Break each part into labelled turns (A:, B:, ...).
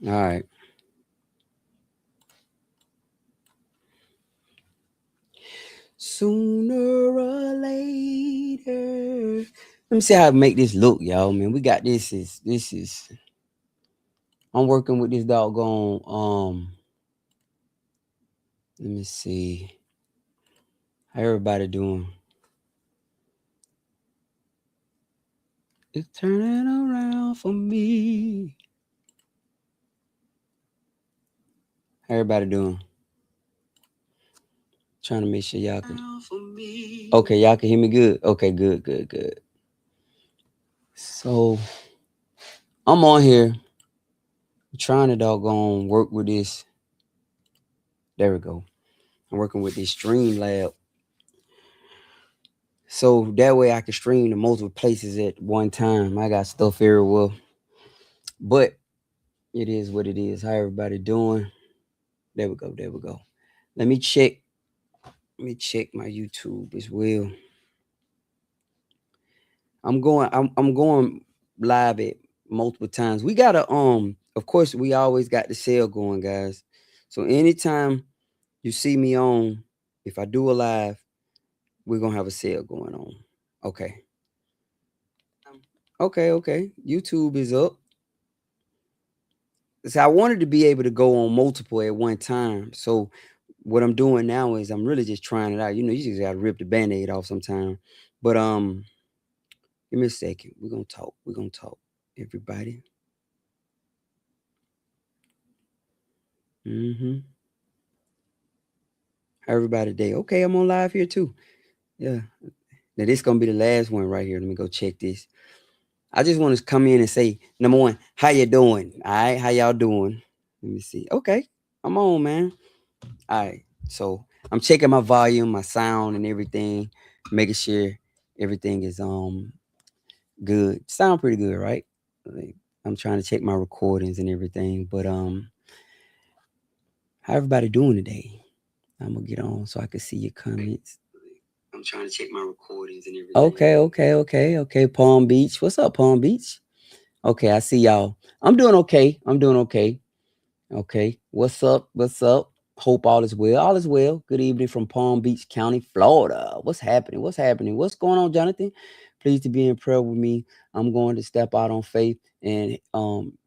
A: All right. Sooner or later. Let me see how I make this look, y'all. Man, we got this is. I'm working with this doggone. Let me see how everybody doing. It's turning around for me. How everybody doing? Trying to make sure y'all can. Okay, y'all can hear me good. Okay, good, good, good. So I'm on here trying to doggone work with this. There we go. I'm working with this Streamlab. So that way I can stream to multiple places at one time. I got stuff very well. But it is what it is. How everybody doing? There we go. There we go. Let me check. Let me check my YouTube as well. I'm going live at multiple times. We gotta of course we always got the sale going, guys. So anytime you see me on, if I do a live, we're gonna have a sale going on. Okay. Okay, okay. YouTube is up. So I wanted to be able to go on multiple at one time. So what I'm doing now is I'm really just trying it out. You know, you just gotta rip the band-aid off sometime. But give me a second. We're gonna talk. We're gonna talk. Everybody. Mm-hmm. Everybody day. Okay, I'm on live here too. Yeah. Now this gonna be the last one right here. Let me go check this. I just want to come in and say, number one, how you doing? All right, how y'all doing? Let me see. Okay, I'm on, man. All right. So I'm checking my volume, my sound, and everything, making sure everything is good. Sound pretty good, right? Like, I'm trying to check my recordings and everything, but how everybody doing today? I'm gonna get on so I can see your comments. I'm trying to check my recordings and everything. Okay, okay, okay, okay. Palm Beach. What's up, Palm Beach? Okay, I see y'all. I'm doing okay. I'm doing okay. Okay. What's up? What's up? Hope all is well. All is well. Good evening from Palm Beach County, Florida. What's happening? What's happening? What's going on, Jonathan? Please to be in prayer with me. I'm going to step out on faith and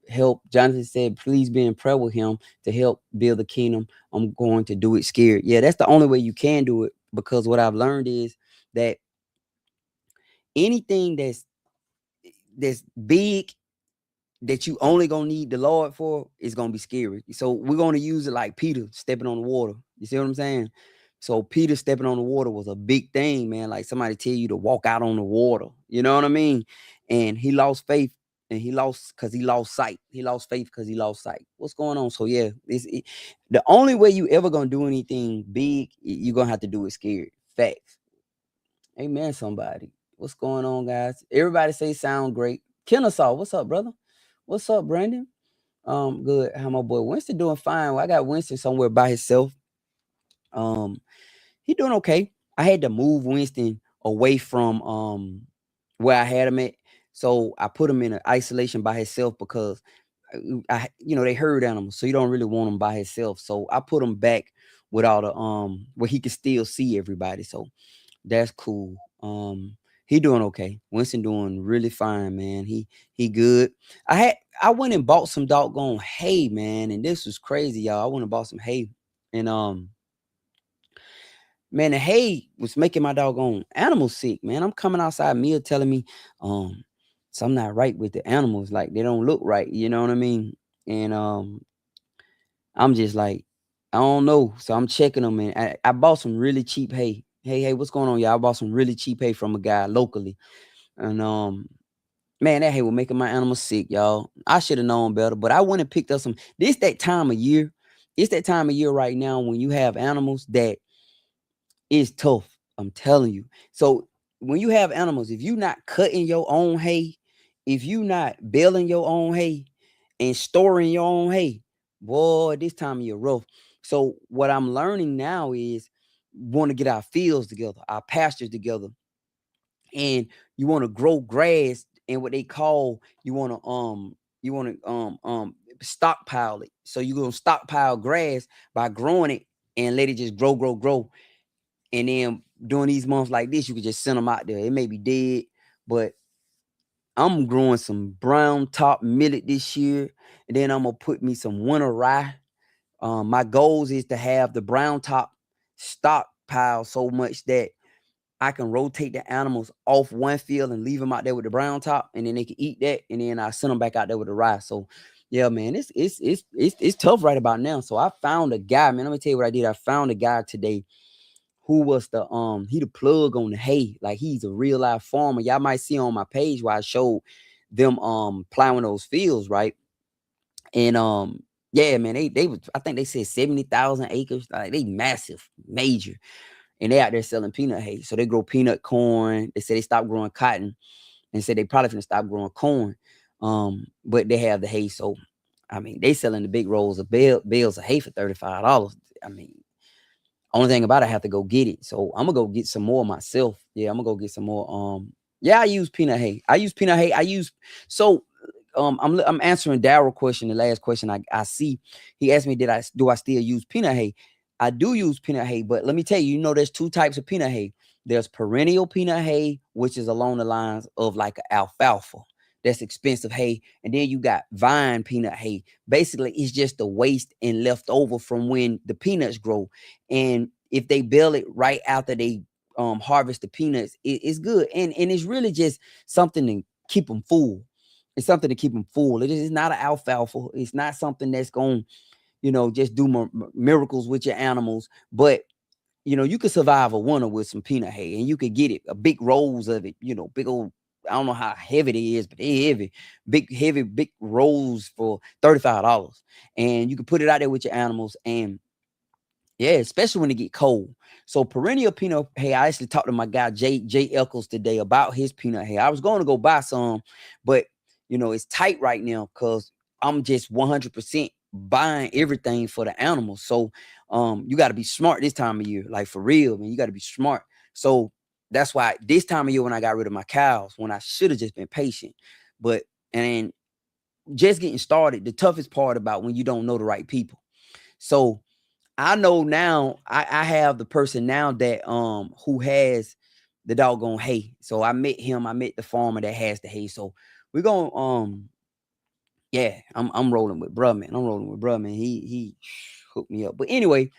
A: help. Jonathan said, please be in prayer with him to help build the kingdom. I'm going to do it scared. Yeah, that's the only way you can do it, because what I've learned is that anything that's big that you only gonna need the Lord for is gonna be scary. So we're gonna use it like Peter stepping on the water. You see what I'm saying? So Peter stepping on the water was a big thing, man. Like somebody tell you to walk out on the water. You know what I mean? And he lost faith, and he lost because he lost sight. He lost faith because he lost sight. What's going on? So yeah, the only way you ever gonna do anything big, you're gonna have to do it scared. Facts. Amen. Somebody. What's going on, guys? Everybody say sound great. Kennesaw, what's up, brother? What's up, Brandon? Good. How my boy Winston doing fine? Well, I got Winston somewhere by himself. Um, he doing okay. I had to move Winston away from where I had him at. So I put him in an isolation by himself because they herd animals, so you don't really want him by himself. So I put him back with all the where he can still see everybody. So that's cool. He doing okay. Winston doing really fine, man. He good. I went and bought some doggone hay, man, and this was crazy, y'all. I went and bought some hay, and man, the hay was making my doggone animals sick, man. I'm coming outside, Mia telling me, something not right with the animals, like they don't look right. You know what I mean? And I'm just like, I don't know. So I'm checking them, and I bought some really cheap hay. Hey, what's going on, y'all? I bought some really cheap hay from a guy locally, and man, that hay was making my animals sick, y'all. I should have known better, but I went and picked up some. This that time of year. It's that time of year right now when you have animals that is tough. I'm telling you. So when you have animals, if you not cutting your own hay, if you not baling your own hay and storing your own hay, boy, this time of year rough. So what I'm learning now is want to get our fields together, our pastures together, and you want to grow grass and what they call you want to stockpile it. So you're gonna stockpile grass by growing it and let it just grow. And then during these months like this, you can just send them out there. It may be dead, but I'm growing some brown top millet this year, and then I'm gonna put me some winter rye. My goals is to have the brown top stockpile so much that I can rotate the animals off one field and leave them out there with the brown top, and then they can eat that, and then I send them back out there with the rye. So, yeah, man, it's tough right about now. So I found a guy, man. Let me tell you what I did. I found a guy today who was he the plug on the hay. Like, he's a real life farmer. Y'all might see on my page where I showed them plowing those fields, right? And yeah, man, they was, I think they said 70,000 acres. Like, they massive, major. And they out there selling peanut hay. So they grow peanut corn. They say they stopped growing cotton and said they probably gonna stop growing corn. But they have the hay. So I mean, they selling the big rolls of bales of hay for $35. I mean, only thing about it, I have to go get it. So I'm gonna go get some more myself. Yeah, I'm gonna go get some more. Yeah, I use peanut hay. So I'm answering Daryl's question, the last question I see. He asked me, do I still use peanut hay? I do use peanut hay, but let me tell you, there's two types of peanut hay. There's perennial peanut hay, which is along the lines of like an alfalfa. That's expensive hay. And then you got vine peanut hay. Basically, it's just the waste and left over from when the peanuts grow. And if they bale it right after they harvest the peanuts, it's good. And it's really just something to keep them full. It's something to keep them full. It is not an alfalfa. It's not something that's going, just do miracles with your animals. But you could survive a winter with some peanut hay, and you could get it a big rolls of it. Big old. I don't know how heavy it is, but they're heavy. Big rolls for $35, and you can put it out there with your animals. And yeah, especially when it get cold. So perennial peanut hay. I actually talked to my guy Jay Eccles today about his peanut hay. I was going to go buy some, but it's tight right now because I'm just 100% buying everything for the animals. So you got to be smart this time of year, like for real, man. You got to be smart. So that's why this time of year when I got rid of my cows, when I should have just been patient, and just getting started. The toughest part about when you don't know the right people. So I know now I have the person now that who has the doggone hay. So I met him. I met the farmer that has the hay. So we're gonna yeah, I'm rolling with bruh, man. I'm rolling with bruh, man. He hooked me up. But anyway,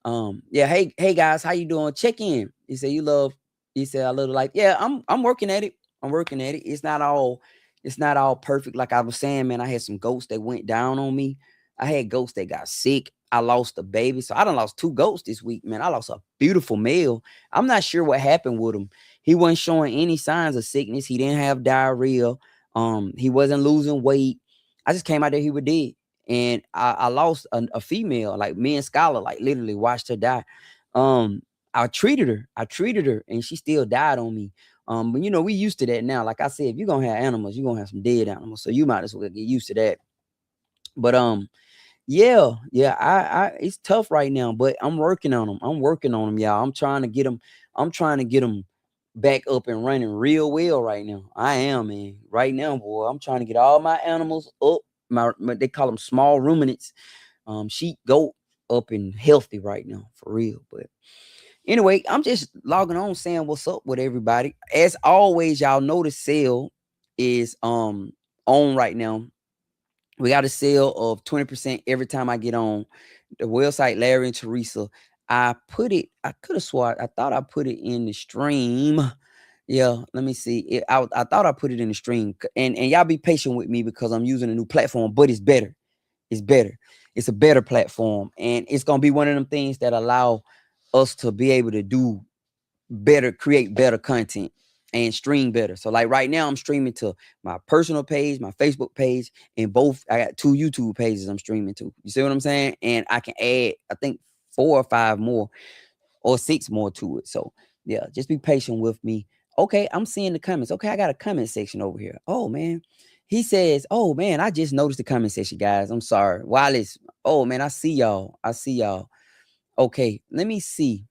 A: yeah, hey guys, how you doing? Check in. He said I love life. Yeah, I'm working at it. I'm working at it. It's not all perfect. Like I was saying, man, I had some goats that went down on me. I had goats that got sick. I lost a baby. So I done lost 2 goats this week, man. I lost a beautiful male. I'm not sure what happened with him. He wasn't showing any signs of sickness. He didn't have diarrhea. He wasn't losing weight. I just came out there, he was dead. And I lost a female, like me and Scholar, like literally watched her die. I treated her and she still died on me. But we used to that now. Like I said, if you're gonna have animals, you're gonna have some dead animals. So you might as well get used to that. But yeah, I it's tough right now, but I'm working on them. Y'all. I'm trying to get them back up and running real well right now. I am, man. Right now, boy, I'm trying to get all my animals up. They call them small ruminants, sheep, goat, up and healthy right now, for real. But anyway, I'm just logging on saying what's up with everybody. As always, y'all know the sale is on right now. We got a sale of 20% every time I get on the website, Larry and Teresa. I could have swore, I thought I put it in the stream. Yeah, let me see. I thought I put it in the stream. And y'all be patient with me because I'm using a new platform, but it's better. It's better. It's a better platform. And it's going to be one of them things that allow us to be able to do better, create better content and stream better. So like right now I'm streaming to my personal page, my Facebook page, and both I got 2 YouTube pages I'm streaming to. You see what I'm saying? And I can add, I think 4 or 5 more or 6 more to it. So yeah, just be patient with me. Okay, I'm seeing the comments. Okay, I got a comment section over here. Oh man. He says, oh man, I just noticed the comment section, guys. I'm sorry. Wallace. Oh man, I see y'all. Okay, let me see.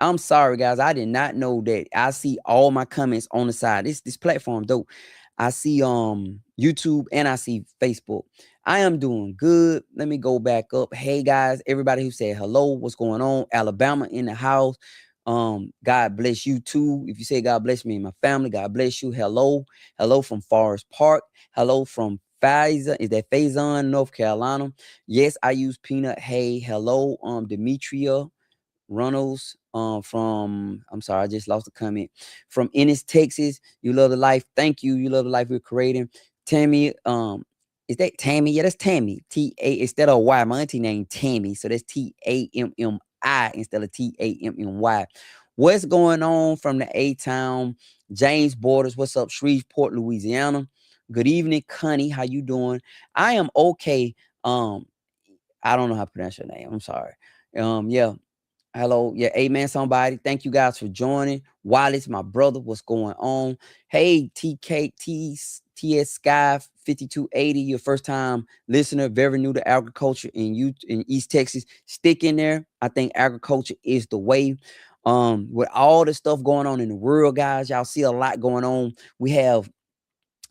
A: I'm sorry, guys. I did not know that. I see all my comments on the side. This platform dope. I see YouTube and I see Facebook. I am doing good. Let me go back up. Hey guys, everybody who said hello, what's going on? Alabama in the house. God bless you too. If you say God bless me and my family, God bless you. Hello. Hello from Forest Park. Hello from Faison. Is that Faison, North Carolina? Yes, I use peanut. Hey, hello, Demetria Runnels. From I'm sorry, I just lost a comment. From Ennis, Texas. You love the life. Thank you. You love the life we're creating. Tammy, is that Tammy? Yeah, that's Tammy. T-A instead of Y. My auntie named Tammy. So that's T-A-M-M-I instead of T-A-M-M-Y. What's going on from the A-Town? James Borders. What's up? Shreveport, Louisiana. Good evening, Connie. How you doing? I am okay. I don't know how to pronounce your name. I'm sorry. Yeah. Hello. Yeah. Amen. Somebody. Thank you guys for joining. Wallace, my brother. What's going on? Hey, TS Sky 5280. Your first time listener, very new to agriculture in East Texas. Stick in there. I think agriculture is the way. With all the stuff going on in the world, guys, y'all see a lot going on. We have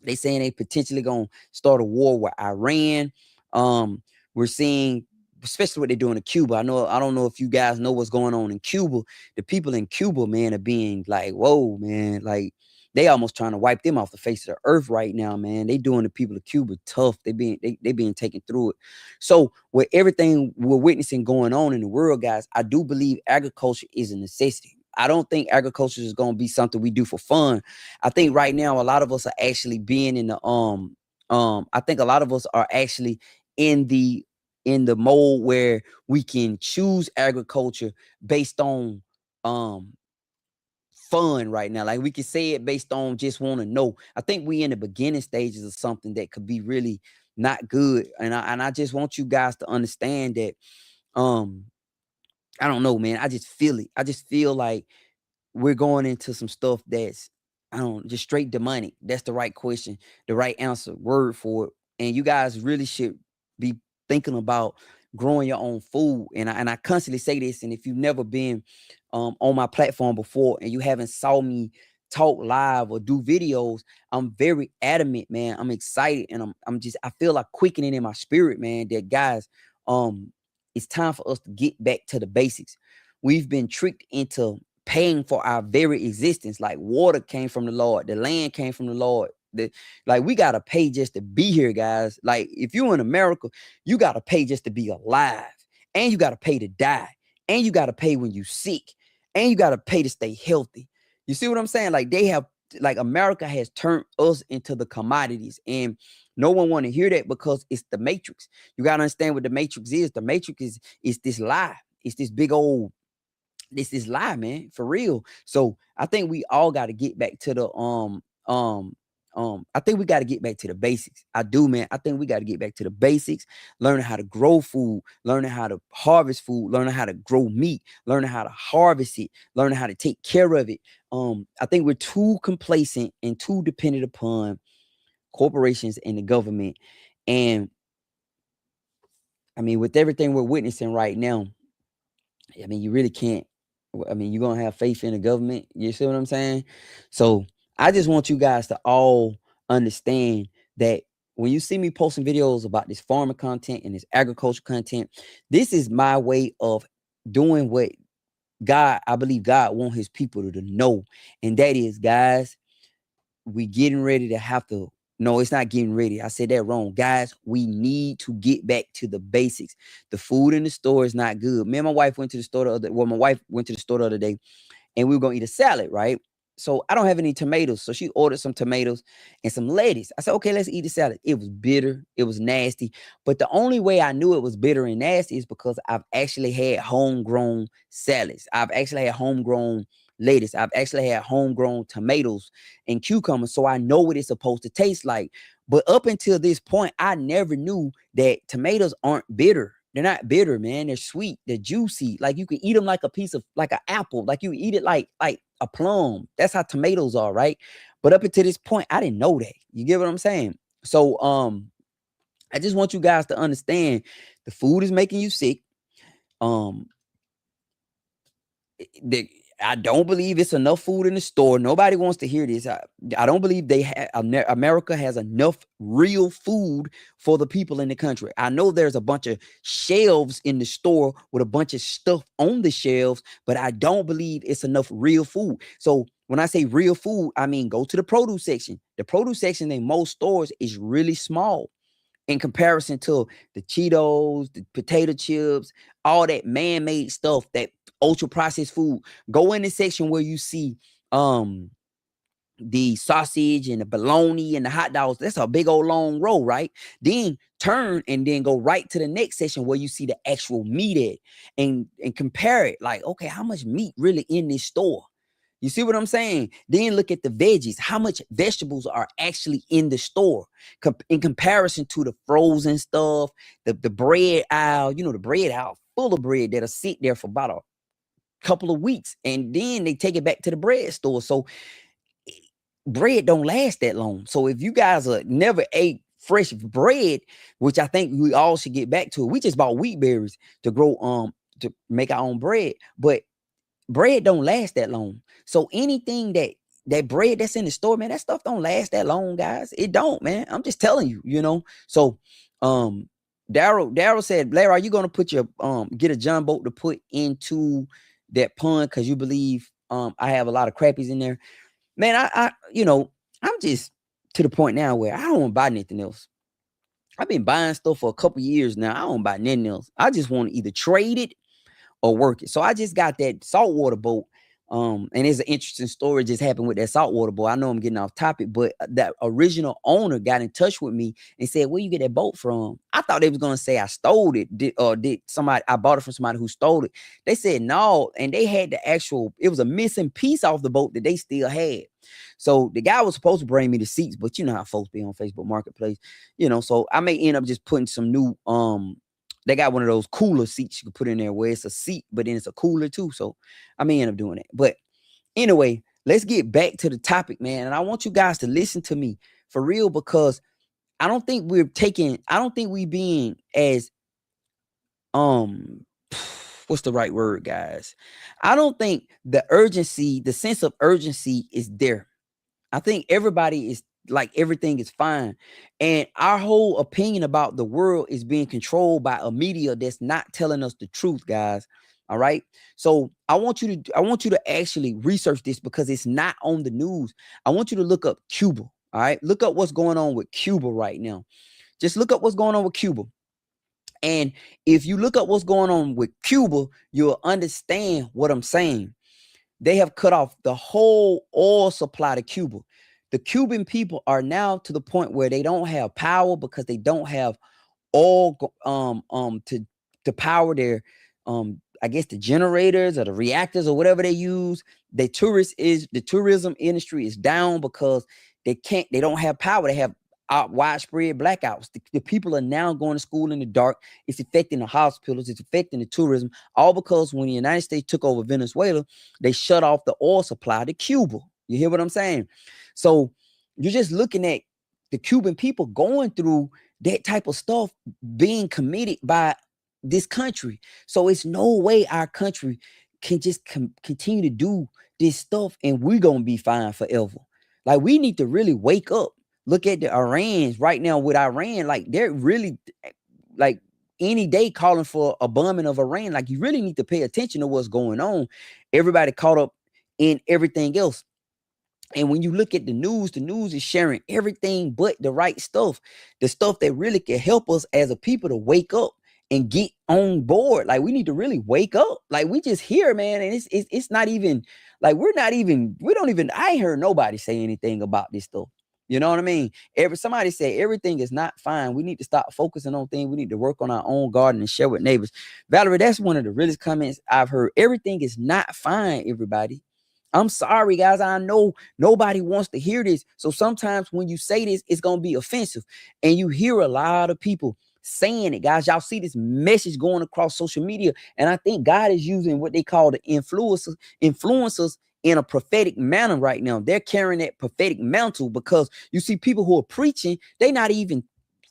A: they saying they potentially gonna start a war with Iran. We're seeing, especially what they're doing in Cuba. I don't know if you guys know what's going on in Cuba. The people in Cuba, man, are being like, whoa, man, like they almost trying to wipe them off the face of the earth right now, man. They doing the people of Cuba tough. They being taken through it. So with everything we're witnessing going on in the world, guys, I do believe agriculture is a necessity. I don't think agriculture is going to be something we do for fun. I think right now a lot of us are actually being in the I think a lot of us are actually in the mode where we can choose agriculture based on fun right now. Like we can say it based on just want to know. I think we in the beginning stages of something that could be really not good. And I just want you guys to understand that I don't know, man. I just feel it. I just feel like we're going into some stuff that's I don't just straight demonic. That's the right question, the right answer, word for it. And you guys really should be thinking about growing your own food. And I constantly say this. And if you've never been on my platform before and you haven't saw me talk live or do videos, I'm very adamant, man. I'm excited and I feel like quickening in my spirit, man. That guys, it's time for us to get back to the basics. We've been tricked into paying for our very existence. Like water came from the Lord, the land came from the Lord. Like we gotta pay just to be here, guys. Like if you're in America, you gotta pay just to be alive, and you gotta pay to die, and you gotta pay when you sick, and you gotta pay to stay healthy. You see what I'm saying? Like America has turned us into the commodities, and no one want to hear that because it's the matrix. You gotta understand what the matrix is. The matrix is this lie. It's this big old this lie, man, for real. So I think we all got to get back to the I think we got to get back to the basics. I do, man. I think we got to get back to the basics, learning how to grow food, learning how to harvest food, learning how to grow meat, learning how to harvest it, learning how to take care of it. I think we're too complacent and too dependent upon corporations and the government. And I mean, with everything we're witnessing right now, I mean, you really can't. I mean, you're gonna have faith in the government. You see what I'm saying? So I just want you guys to all understand that when you see me posting videos about this farming content and this agriculture content, this is my way of doing what I believe God wants his people to know. And that is, guys, we getting ready to have to no, it's not getting ready. I said that wrong. Guys, we need to get back to the basics. The food in the store is not good. Me and my wife went to the store my wife went to the store the other day and we were going to eat a salad, right? So I don't have any tomatoes. So she ordered some tomatoes and some lettuce. I said, okay, let's eat the salad. It was bitter. It was nasty. But the only way I knew it was bitter and nasty is because I've actually had homegrown salads. I've actually had homegrown lettuce. I've actually had homegrown tomatoes and cucumbers. So I know what it's supposed to taste like. But up until this point, I never knew that tomatoes aren't bitter. They're not bitter, man. They're sweet. They're juicy. Like you can eat them like a piece of like an apple. Like you eat it like a plum. That's how tomatoes are, right? But up until this point, I didn't know that. You get what I'm saying? So I just want you guys to understand the food is making you sick. The I don't believe it's enough food in the store. Nobody wants to hear this. I don't believe America has enough real food for the people in the country. I know there's a bunch of shelves in the store with a bunch of stuff on the shelves, but I don't believe it's enough real food. So when I say real food, I mean go to the produce section. The produce section in most stores is really small in comparison to the Cheetos, the potato chips, all that man-made stuff, that ultra processed food. Go in the section where you see the sausage and the bologna and the hot dogs. That's a big old long row, right? Then turn and then go right to the next section where you see the actual meat at, and compare it. Like, okay, how much meat really in this store? You see what I'm saying? Then look at the veggies. How much vegetables are actually in the store in comparison to the frozen stuff, the bread aisle. You know, the bread aisle full of bread that'll sit there for about a couple of weeks, and then they take it back to the bread store. So bread don't last that long. So if you guys never ate fresh bread, which I think we all should get back to, we just bought wheat berries to grow to make our own bread, but bread don't last that long. So anything that bread that's in the store, man, that stuff don't last that long, guys. It don't, man. I'm just telling you, you know. So Daryl said, Blair, are you gonna put your get a John boat to put into that pond because you believe I have a lot of crappies in there? Man, I you know, I'm just to the point now where I don't want to buy anything else. I've been buying stuff for a couple years now. I don't buy nothing else. I just want to either trade it or work it. So I just got that saltwater boat. And it's an interesting story just happened with that saltwater boat. I know I'm getting off topic, but that original owner got in touch with me and said, "Where you get that boat from?" I thought they was gonna say I stole it. Did somebody I bought it from somebody who stole it? They said no, and they had the actual, it was a missing piece off the boat that they still had. So the guy was supposed to bring me the seats, but you know how folks be on Facebook Marketplace, you know. So I may end up just putting some new they got one of those cooler seats you can put in there where it's a seat, but then it's a cooler too. So I may end up doing it. But anyway, let's get back to the topic, man. And I want you guys to listen to me for real, because I don't think we being as what's the right word, guys? I don't think the urgency, the sense of urgency is there. I think everybody is like everything is fine, and our whole opinion about the world is being controlled by a media that's not telling us the truth, guys. All right, so I want you to actually research this because it's not on the news. I want you to look up Cuba. All right, look up what's going on with Cuba right now. Just look up what's going on with Cuba, and if you look up what's going on with Cuba, you'll understand what I'm saying. They have cut off the whole oil supply to Cuba. The Cuban people are now to the point where they don't have power because they don't have oil to power their I guess the generators or the reactors or whatever they use. The tourism industry is down because they don't have power. They have widespread blackouts. The people are now going to school in the dark. It's affecting the hospitals. It's affecting the tourism. All because when the United States took over Venezuela, they shut off the oil supply to Cuba. You hear what I'm saying? So you're just looking at the Cuban people going through that type of stuff being committed by this country. So it's no way our country can just continue to do this stuff and we're going to be fine forever. Like, we need to really wake up. Look at the Iranians right now with Iran. Like, they're really like any day calling for a bombing of Iran. Like, you really need to pay attention to what's going on. Everybody caught up in everything else. And when you look at the news is sharing everything but the right stuff, the stuff that really can help us as a people to wake up and get on board. Like, we need to really wake up. Like, we just here, man, and it's not even like I ain't heard nobody say anything about this stuff. You know what I mean? Somebody said everything is not fine. We need to stop focusing on things. We need to work on our own garden and share with neighbors. Valerie, that's one of the realest comments I've heard. Everything is not fine, everybody. I'm sorry, guys. I know nobody wants to hear this. So sometimes when you say this, it's going to be offensive. And you hear a lot of people saying it, guys. Y'all see this message going across social media. And I think God is using what they call the influencers in a prophetic manner right now. They're carrying that prophetic mantle because you see people who are preaching, they're not even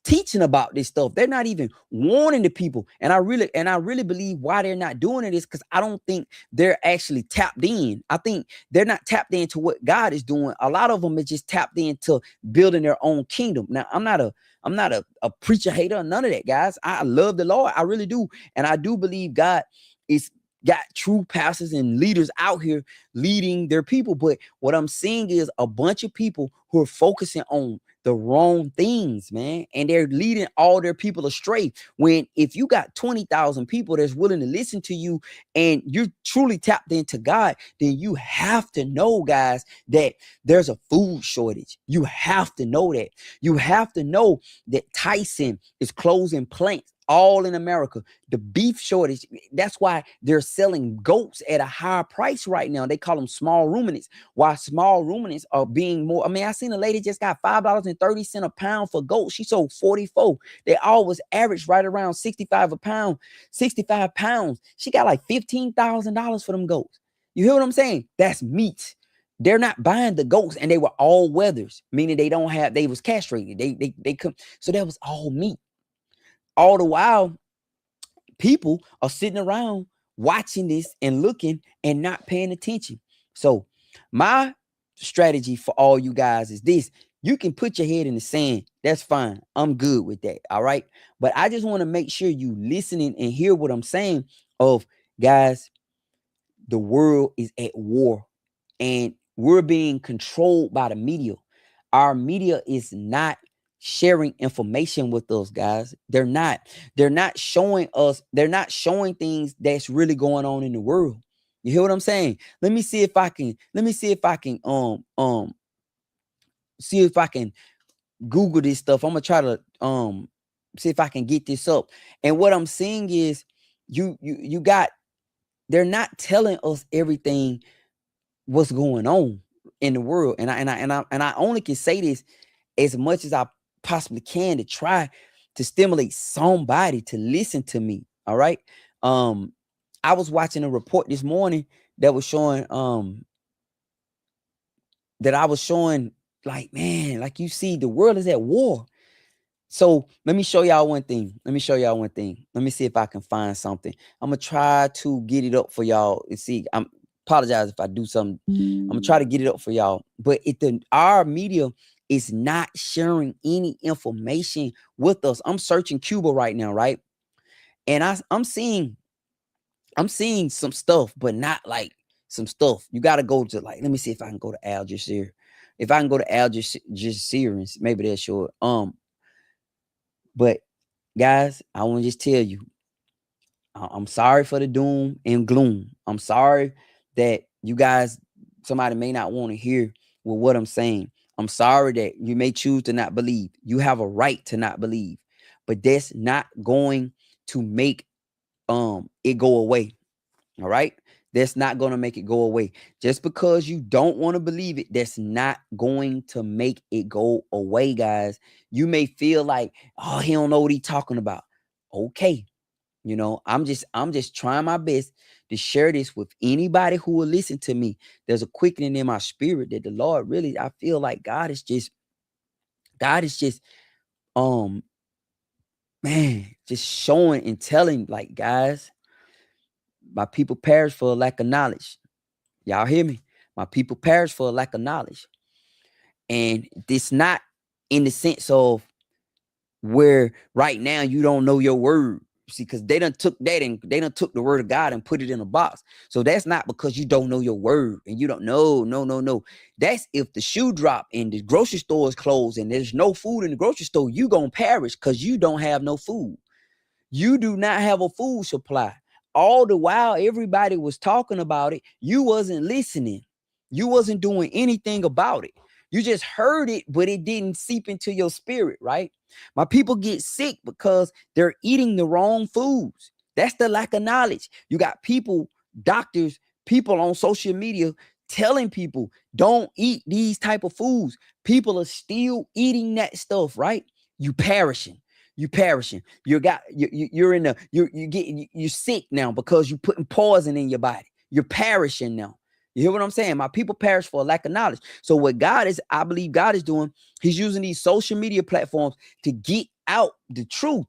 A: teaching about this stuff. They're not even warning the people. And I really believe why they're not doing it is because I don't think they're actually tapped in. I think they're not tapped into what God is doing. A lot of them are just tapped into building their own kingdom. Now, I'm not a preacher hater, none of that, guys. I love the Lord. I really do. And I do believe God is got true pastors and leaders out here leading their people. But what I'm seeing is a bunch of people who are focusing on the wrong things, man. And they're leading all their people astray. When if you got 20,000 people that's willing to listen to you and you're truly tapped into God, then you have to know, guys, that there's a food shortage. You have to know that. You have to know that Tyson is closing plants all in America. The beef shortage, that's why they're selling goats at a higher price right now. They call them small ruminants. Why small ruminants are being more, I mean, I seen a lady just got $5.30 a pound for goats. She sold 44. They always average right around 65 a pound, 65 pounds. She got like $15,000 for them goats. You hear what I'm saying? That's meat. They're not buying the goats, and they were all weathers, meaning they was castrated. They come, so that was all meat. All the while, people are sitting around watching this and looking and not paying attention. So my strategy for all you guys is this. You can put your head in the sand. That's fine. I'm good with that. All right. But I just want to make sure you listening and hear what I'm saying of, guys, the world is at war and we're being controlled by the media. Our media is not sharing information with us, guys. They're not showing us, they're not showing things that's really going on in the world. You hear what I'm saying? Let me see if I can Google this stuff. I'm gonna try to see if I can get this up. And what I'm seeing is you got, they're not telling us everything what's going on in the world. And I only can say this as much as I possibly can to try to stimulate somebody to listen to me. All right. I was watching a report this morning that was showing like, man, like, you see, the world is at war. So let me show y'all one thing. Let me see if I can find something. I'm gonna try to get it up for y'all and see. I'm apologize if I do something. I'm gonna try to get it up for y'all. But our media is not sharing any information with us. I'm searching Cuba right now, right? And I'm seeing some stuff, but not like some stuff. You got to go to, like, let me see if I can go to Al Jazeera. If I can go to Al Jazeera, maybe they'll show it. But guys, I want to just tell you, I'm sorry for the doom and gloom. I'm sorry that you guys, somebody may not want to hear what I'm saying. I'm sorry that you may choose to not believe. You have a right to not believe, but that's not going to make it go away. All right. That's not going to make it go away. Just because you don't want to believe it, that's not going to make it go away, guys. You may feel like, oh, he don't know what he's talking about. Okay. You know, I'm just trying my best to share this with anybody who will listen to me. There's a quickening in my spirit that the Lord really, I feel like God is just man, just showing and telling, like, guys, my people perish for a lack of knowledge. Y'all hear me? My people perish for a lack of knowledge. And this not in the sense of where right now you don't know your word. See, because they done took that and they done took the word of God and put it in a box. So that's not because you don't know your word and you don't know. No. That's if the shoe drop and the grocery store is closed and there's no food in the grocery store, you gonna perish because you don't have no food. You do not have a food supply. All the while everybody was talking about it, you wasn't listening. You wasn't doing anything about it. You just heard it, but it didn't seep into your spirit, right? My people get sick because they're eating the wrong foods. That's the lack of knowledge. You got people, doctors, people on social media telling people don't eat these type of foods. People are still eating that stuff, right? You perishing. You're sick now because you're putting poison in your body. You're perishing now. You hear what I'm saying? My people perish for a lack of knowledge. So what I believe God is doing, he's using these social media platforms to get out the truth.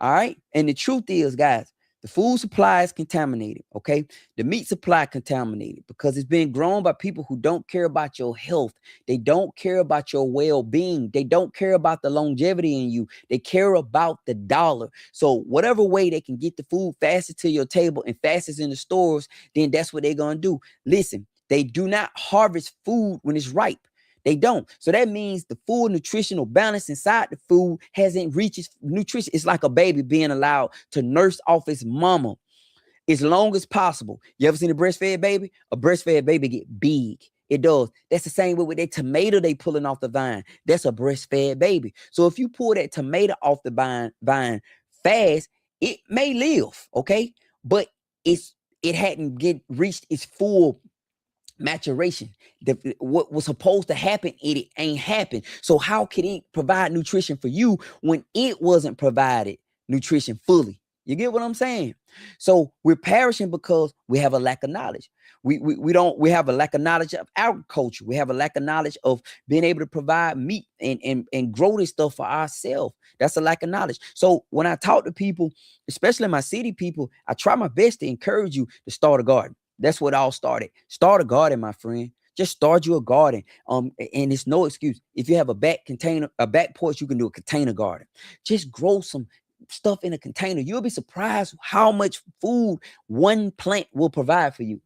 A: All right. And the truth is, guys, the food supply is contaminated. Okay. The meat supply contaminated because it's being grown by people who don't care about your health. They don't care about your well-being. They don't care about the longevity in you. They care about the dollar. So whatever way they can get the food faster to your table and fastest in the stores, then that's what they're going to do. Listen, they do not harvest food when it's ripe. They don't. So that means the full nutritional balance inside the food hasn't reached its nutrition. It's like a baby being allowed to nurse off its mama as long as possible. You ever seen a breastfed baby? A breastfed baby get big. It does. That's the same way with that tomato they pulling off the vine. That's a breastfed baby. So if you pull that tomato off the vine fast, it may live, okay? But it hadn't reached its full maturation. What was supposed to happen, it ain't happened. So how can it provide nutrition for you when it wasn't provided nutrition fully? You get what I'm saying? So we're perishing because we have a lack of knowledge. We have a lack of knowledge of agriculture. We have a lack of knowledge of being able to provide meat and grow this stuff for ourselves. That's a lack of knowledge. So when I talk to people, especially my city people, I try my best to encourage you to start a garden. That's what all started. Start a garden, my friend. Just start you a garden. And it's no excuse. If you have a back porch, you can do a container garden. Just grow some stuff in a container. You'll be surprised how much food one plant will provide for you.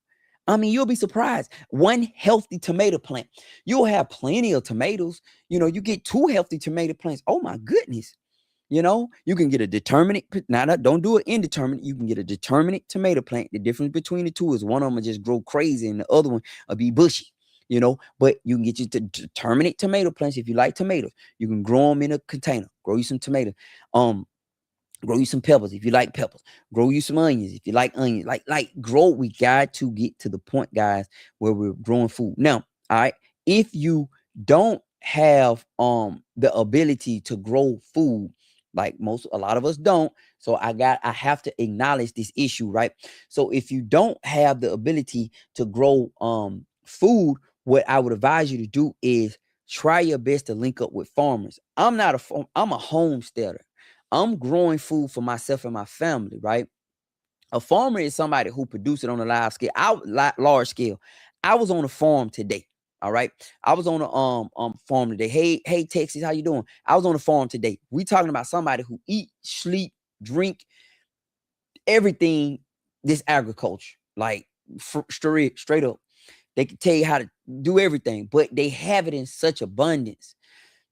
A: I mean, you'll be surprised. One healthy tomato plant, you'll have plenty of tomatoes. You get 2 healthy tomato plants. Oh my goodness. You can get a determinate. Now, don't do it indeterminate. You can get a determinate tomato plant. The difference between the two is one of them will just grow crazy and the other one will be bushy. But you can get you to determinate tomato plants if you like tomatoes. You can grow them in a container. Grow you some tomatoes. Grow you some peppers if you like peppers. Grow you some onions if you like onions. Grow. We got to get to the point, guys, where we're growing food. Now, all right, if you don't have the ability to grow food, like a lot of us don't. So I have to acknowledge this issue, right? So if you don't have the ability to grow food, what I would advise you to do is try your best to link up with farmers. I'm a homesteader. I'm growing food for myself and my family, right? A farmer is somebody who produces it on a large scale. I was on a farm today. All right. I was on a farm today. Hey, Texas, how you doing? I was on a farm today. We talking about somebody who eat, sleep, drink, everything. This agriculture, like straight up. They can tell you how to do everything, but they have it in such abundance.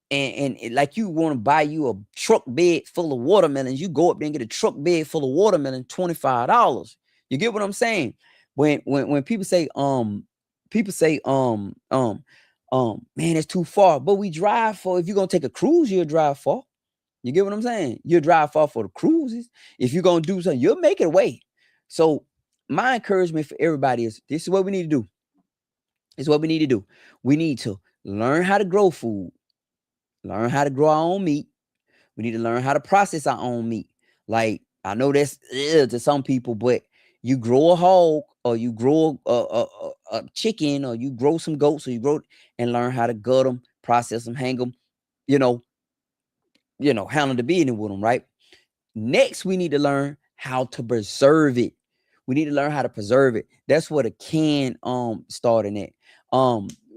A: And like you want to buy you a truck bed full of watermelons, you go up there and get a truck bed full of watermelon, $25. You get what I'm saying? When people say man, it's too far, but we drive for. If you're gonna take a cruise, you'll drive far. You get what I'm saying? You'll drive far for the cruises. If you're gonna do something, you'll make it away. So my encouragement for everybody is this is what we need to do. This is what we need to do. We need to learn how to grow food. Learn how to grow our own meat. We need to learn how to process our own meat. Like, I know that's to some people, but you grow a hog or you grow a chicken or you grow some goats or you grow and learn how to gut them, process them, hang them, handle the business with them, right? Next, we need to learn how to preserve it. We need to learn how to preserve it. That's what a can starting at.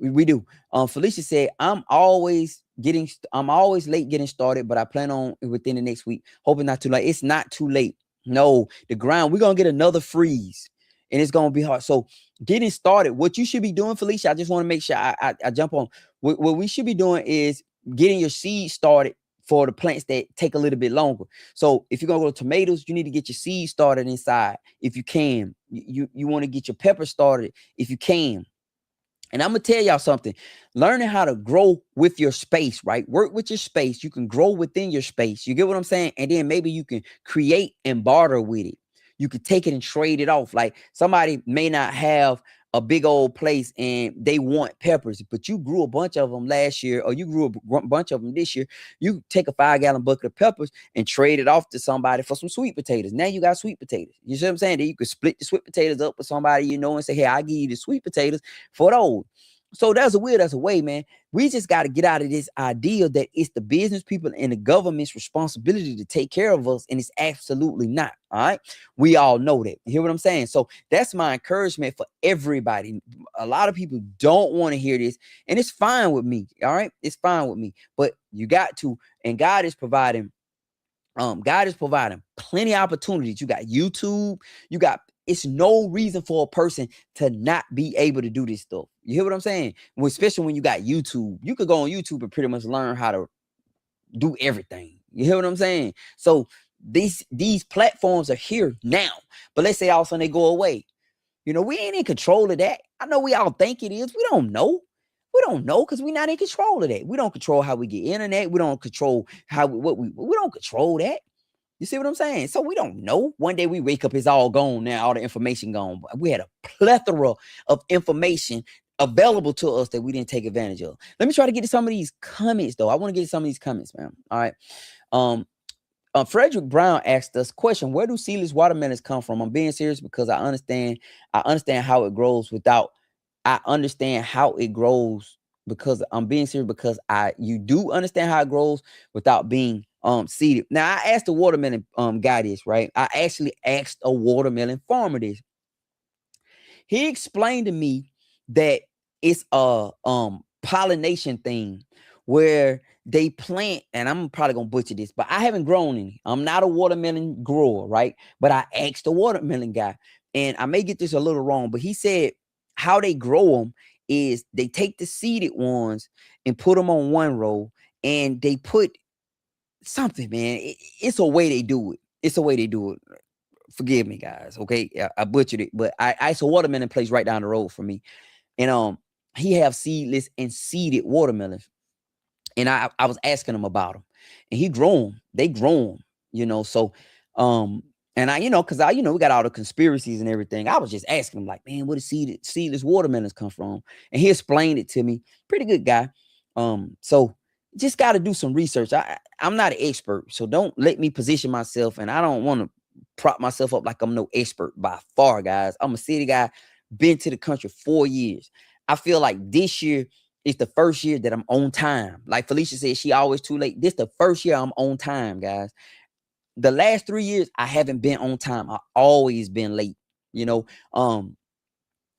A: We do. Felicia said, I'm always late getting started, but I plan on within the next week. Hoping not too late. It's not too late. No, the ground, we're gonna get another freeze and it's gonna be hard. So getting started, what you should be doing, Felicia, I just want to make sure I jump on. What we should be doing is getting your seed started for the plants that take a little bit longer. So if you're gonna go to tomatoes, you need to get your seed started inside if you can. You want to get your pepper started if you can. And I'm gonna tell y'all something. Learning how to grow with your space, right? Work with your space. You can grow within your space. You get what I'm saying? And then maybe you can create and barter with it. You could take it and trade it off. Like somebody may not have a big old place and they want peppers, but you grew a bunch of them last year, or you grew a bunch of them this year. You take a 5-gallon bucket of peppers and trade it off to somebody for some sweet potatoes. Now you got sweet potatoes. You see what I'm saying? Then you could split the sweet potatoes up with somebody and say, hey, I'll give you the sweet potatoes for those. So there's a will, there's a way, man. We just got to get out of this idea that it's the business people and the government's responsibility to take care of us, and it's absolutely not. All right, we all know that. You hear what I'm saying? So that's my encouragement for everybody. A lot of people don't want to hear this, and it's fine with me. All right, it's fine with me. But you got to, and God is providing. God is providing plenty of opportunities. You got YouTube, you got, it's no reason for a person to not be able to do this stuff. You hear what I'm saying? Well, especially when you got YouTube, you could go on YouTube and pretty much learn how to do everything. You hear what I'm saying? So these platforms are here now, but let's say all of a sudden they go away. We ain't in control of that. I know we all think it is. We don't know. We don't know because we're not in control of that. We don't control how we get internet. We don't control how we don't control that. You see what I'm saying? So we don't know. One day we wake up, it's all gone now, all the information gone. We had a plethora of information available to us that we didn't take advantage of. Let me try to get to some of these comments, though. I want to get to some of these comments, man. All right. Frederick Brown asked us question: where do seedless watermelons come from? I'm being serious because I understand how it grows without. I understand how it grows because I'm being serious because you do understand how it grows without being seeded. Now I asked the watermelon guy this, right? I actually asked a watermelon farmer this. He explained to me that it's a pollination thing where they plant, and I'm probably gonna butcher this, but I haven't grown any. I'm not a watermelon grower, right? But I asked the watermelon guy, and I may get this a little wrong, but he said how they grow them is they take the seeded ones and put them on one row, and they put something, man. It's a way they do it. It's a way they do it. Forgive me, guys. Okay, I butchered it, but I saw watermelon place right down the road from me, and he have seedless and seeded watermelons. And I was asking him about them, and he grow them. They grow them, So, and because we got all the conspiracies and everything. I was just asking him, like, man, where the seedless watermelons come from? And he explained it to me. Pretty good guy. So just got to do some research. I'm not an expert, so don't let me position myself, and I don't want to prop myself up like I'm no expert by far, guys. I'm a city guy, been to the country 4 years. I feel like this year it's the first year that I'm on time. Like Felicia said, she always too late. This the first year I'm on time, guys. The last 3 years, I haven't been on time. I always been late.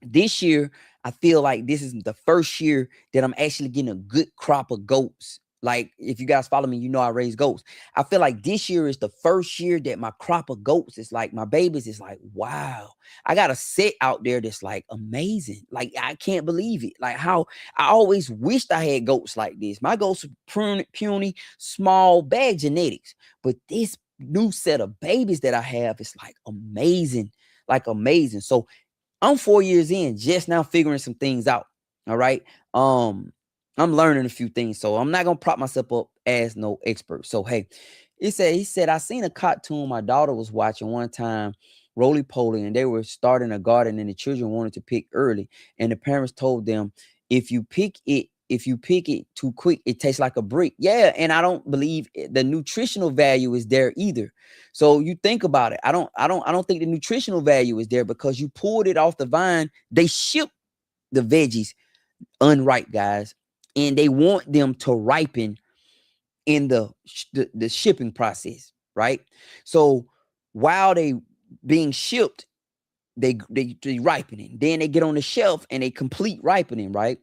A: This year, I feel like this is the first year that I'm actually getting a good crop of goats. Like, if you guys follow me, I raise goats. I feel like this year is the first year that my crop of goats is like, my babies is like, wow. I got a set out there that's like amazing. Like, I can't believe it. Like, how I always wished I had goats like this. My goats are puny, small, bad genetics. But this new set of babies that I have is like amazing. Like, amazing. So, I'm 4 years in, just now figuring some things out. All right. I'm learning a few things, so I'm not gonna prop myself up as no expert. So hey, he said, I seen a cartoon my daughter was watching one time, roly poly, and they were starting a garden, and the children wanted to pick early, and the parents told them, if you pick it too quick, it tastes like a brick. Yeah, and I don't believe the nutritional value is there either. So you think about it. I don't think the nutritional value is there because you pulled it off the vine. They ship the veggies unripe, guys, and they want them to ripen in the shipping process, right? So while they being shipped, they ripening. Then they get on the shelf and they complete ripening, right?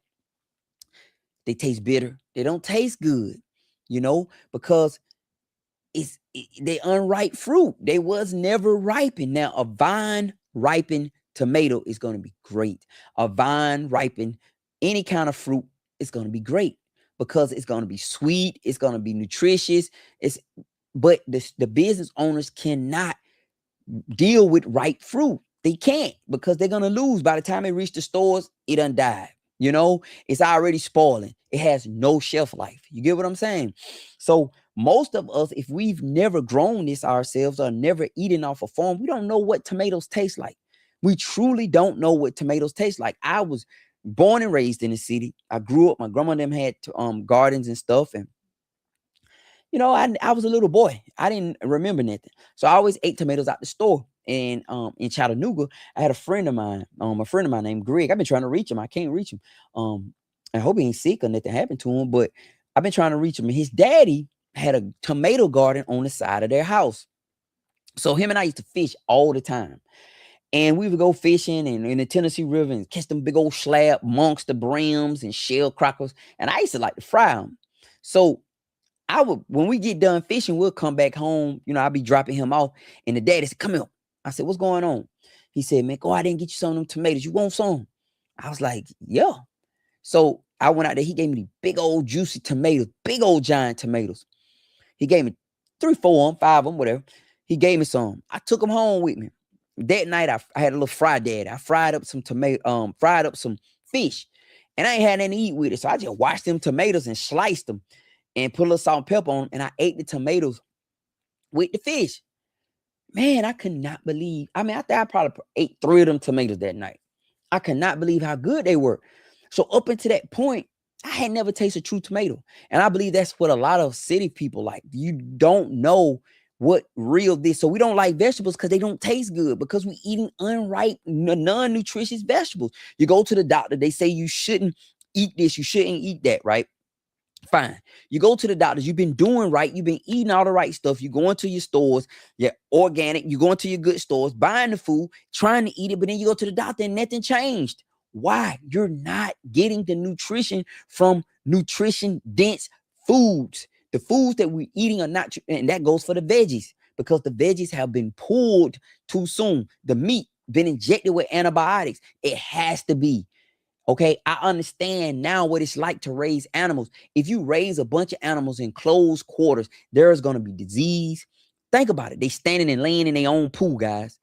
A: They taste bitter. They don't taste good, because they unripe fruit. They was never ripened. Now a vine ripened tomato is going to be great. A vine ripened any kind of fruit is going to be great because it's going to be sweet. It's going to be nutritious. But the business owners cannot deal with ripe fruit. They can't because they're going to lose. By the time it reach the stores, it done died. It's already spoiling. It has no shelf life. You get what I'm saying? So most of us, if we've never grown this ourselves or never eaten off a farm, we don't know what tomatoes taste like. We truly don't know what tomatoes taste like. I was born and raised in the city. I grew up. My grandma and them had gardens and stuff, and I was a little boy. I didn't remember nothing. So I always ate tomatoes out the store. And in Chattanooga, I had a friend of mine named Greg. I've been trying to reach him. I can't reach him. I hope he ain't sick or nothing happened to him, but I've been trying to reach him. And his daddy had a tomato garden on the side of their house. So him and I used to fish all the time. And we would go fishing and in the Tennessee River and catch them big old slab monster brims and shell crackers. And I used to like to fry them. So when we get done fishing, we'll come back home. I'll be dropping him off. And the daddy said, come here. I said, what's going on? He said, man, go out there and get you some of them tomatoes. You want some? I was like, yeah. So I went out there. He gave me the big old juicy tomatoes, big old giant tomatoes. He gave me 3, 4 of them, 5 of them, whatever. He gave me some. I took them home with me. That night, I had a little fry daddy. I fried up some fried up some fish. And I ain't had anything to eat with it. So I just washed them tomatoes and sliced them and put a little salt and pepper on them. And I ate the tomatoes with the fish. Man, I could not believe. I think I probably ate 3 of them tomatoes that night. I could not believe how good they were. So up until that point, I had never tasted true tomato. And I believe that's what a lot of city people like. You don't know what real this. So we don't like vegetables because they don't taste good, because we're eating unripe, non-nutritious vegetables. You go to the doctor, they say you shouldn't eat this, you shouldn't eat that, right? Fine. You go to the doctors, you've been doing right, you've been eating all the right stuff, you go into your stores, you're organic, you go into your good stores, buying the food, trying to eat it, but then you go to the doctor and nothing changed. Why? You're not getting the nutrition from nutrition-dense foods. The foods that we're eating are not, and that goes for the veggies, because the veggies have been pulled too soon. The meat been injected with antibiotics. It has to be. Okay, I understand now what it's like to raise animals. If you raise a bunch of animals in closed quarters, there's going to be disease. Think about it. They standing and laying in their own poo, guys.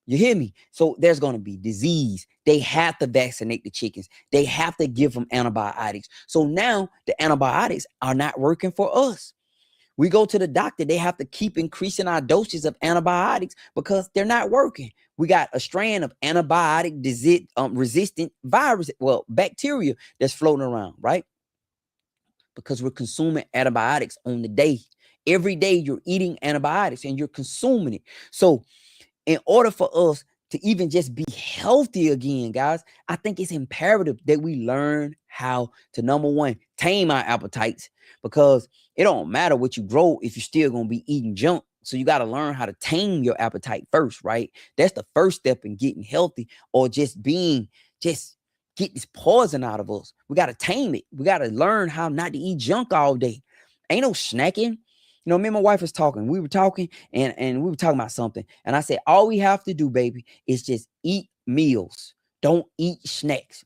A: You hear me? So there's going to be disease. They have to vaccinate the chickens. They have to give them antibiotics. So now the antibiotics are not working for us. We go to the doctor, they have to keep increasing our doses of antibiotics because they're not working. We got a strand of antibiotic resistant virus, bacteria that's floating around, right? Because we're consuming antibiotics on the day. Every day you're eating antibiotics and you're consuming it. So in order for us to even just be healthy again, guys, I think it's imperative that we learn how to, number one, tame our appetites, because it don't matter what you grow if you're still going to be eating junk. So you got to learn how to tame your appetite first, right? That's the first step in getting healthy, or just get this poison out of us. We got to tame it. We got to learn how not to eat junk all day. Ain't no snacking. Me and my wife was talking. We were talking and we were talking about something. And I said, all we have to do, baby, is just eat meals. Don't eat snacks.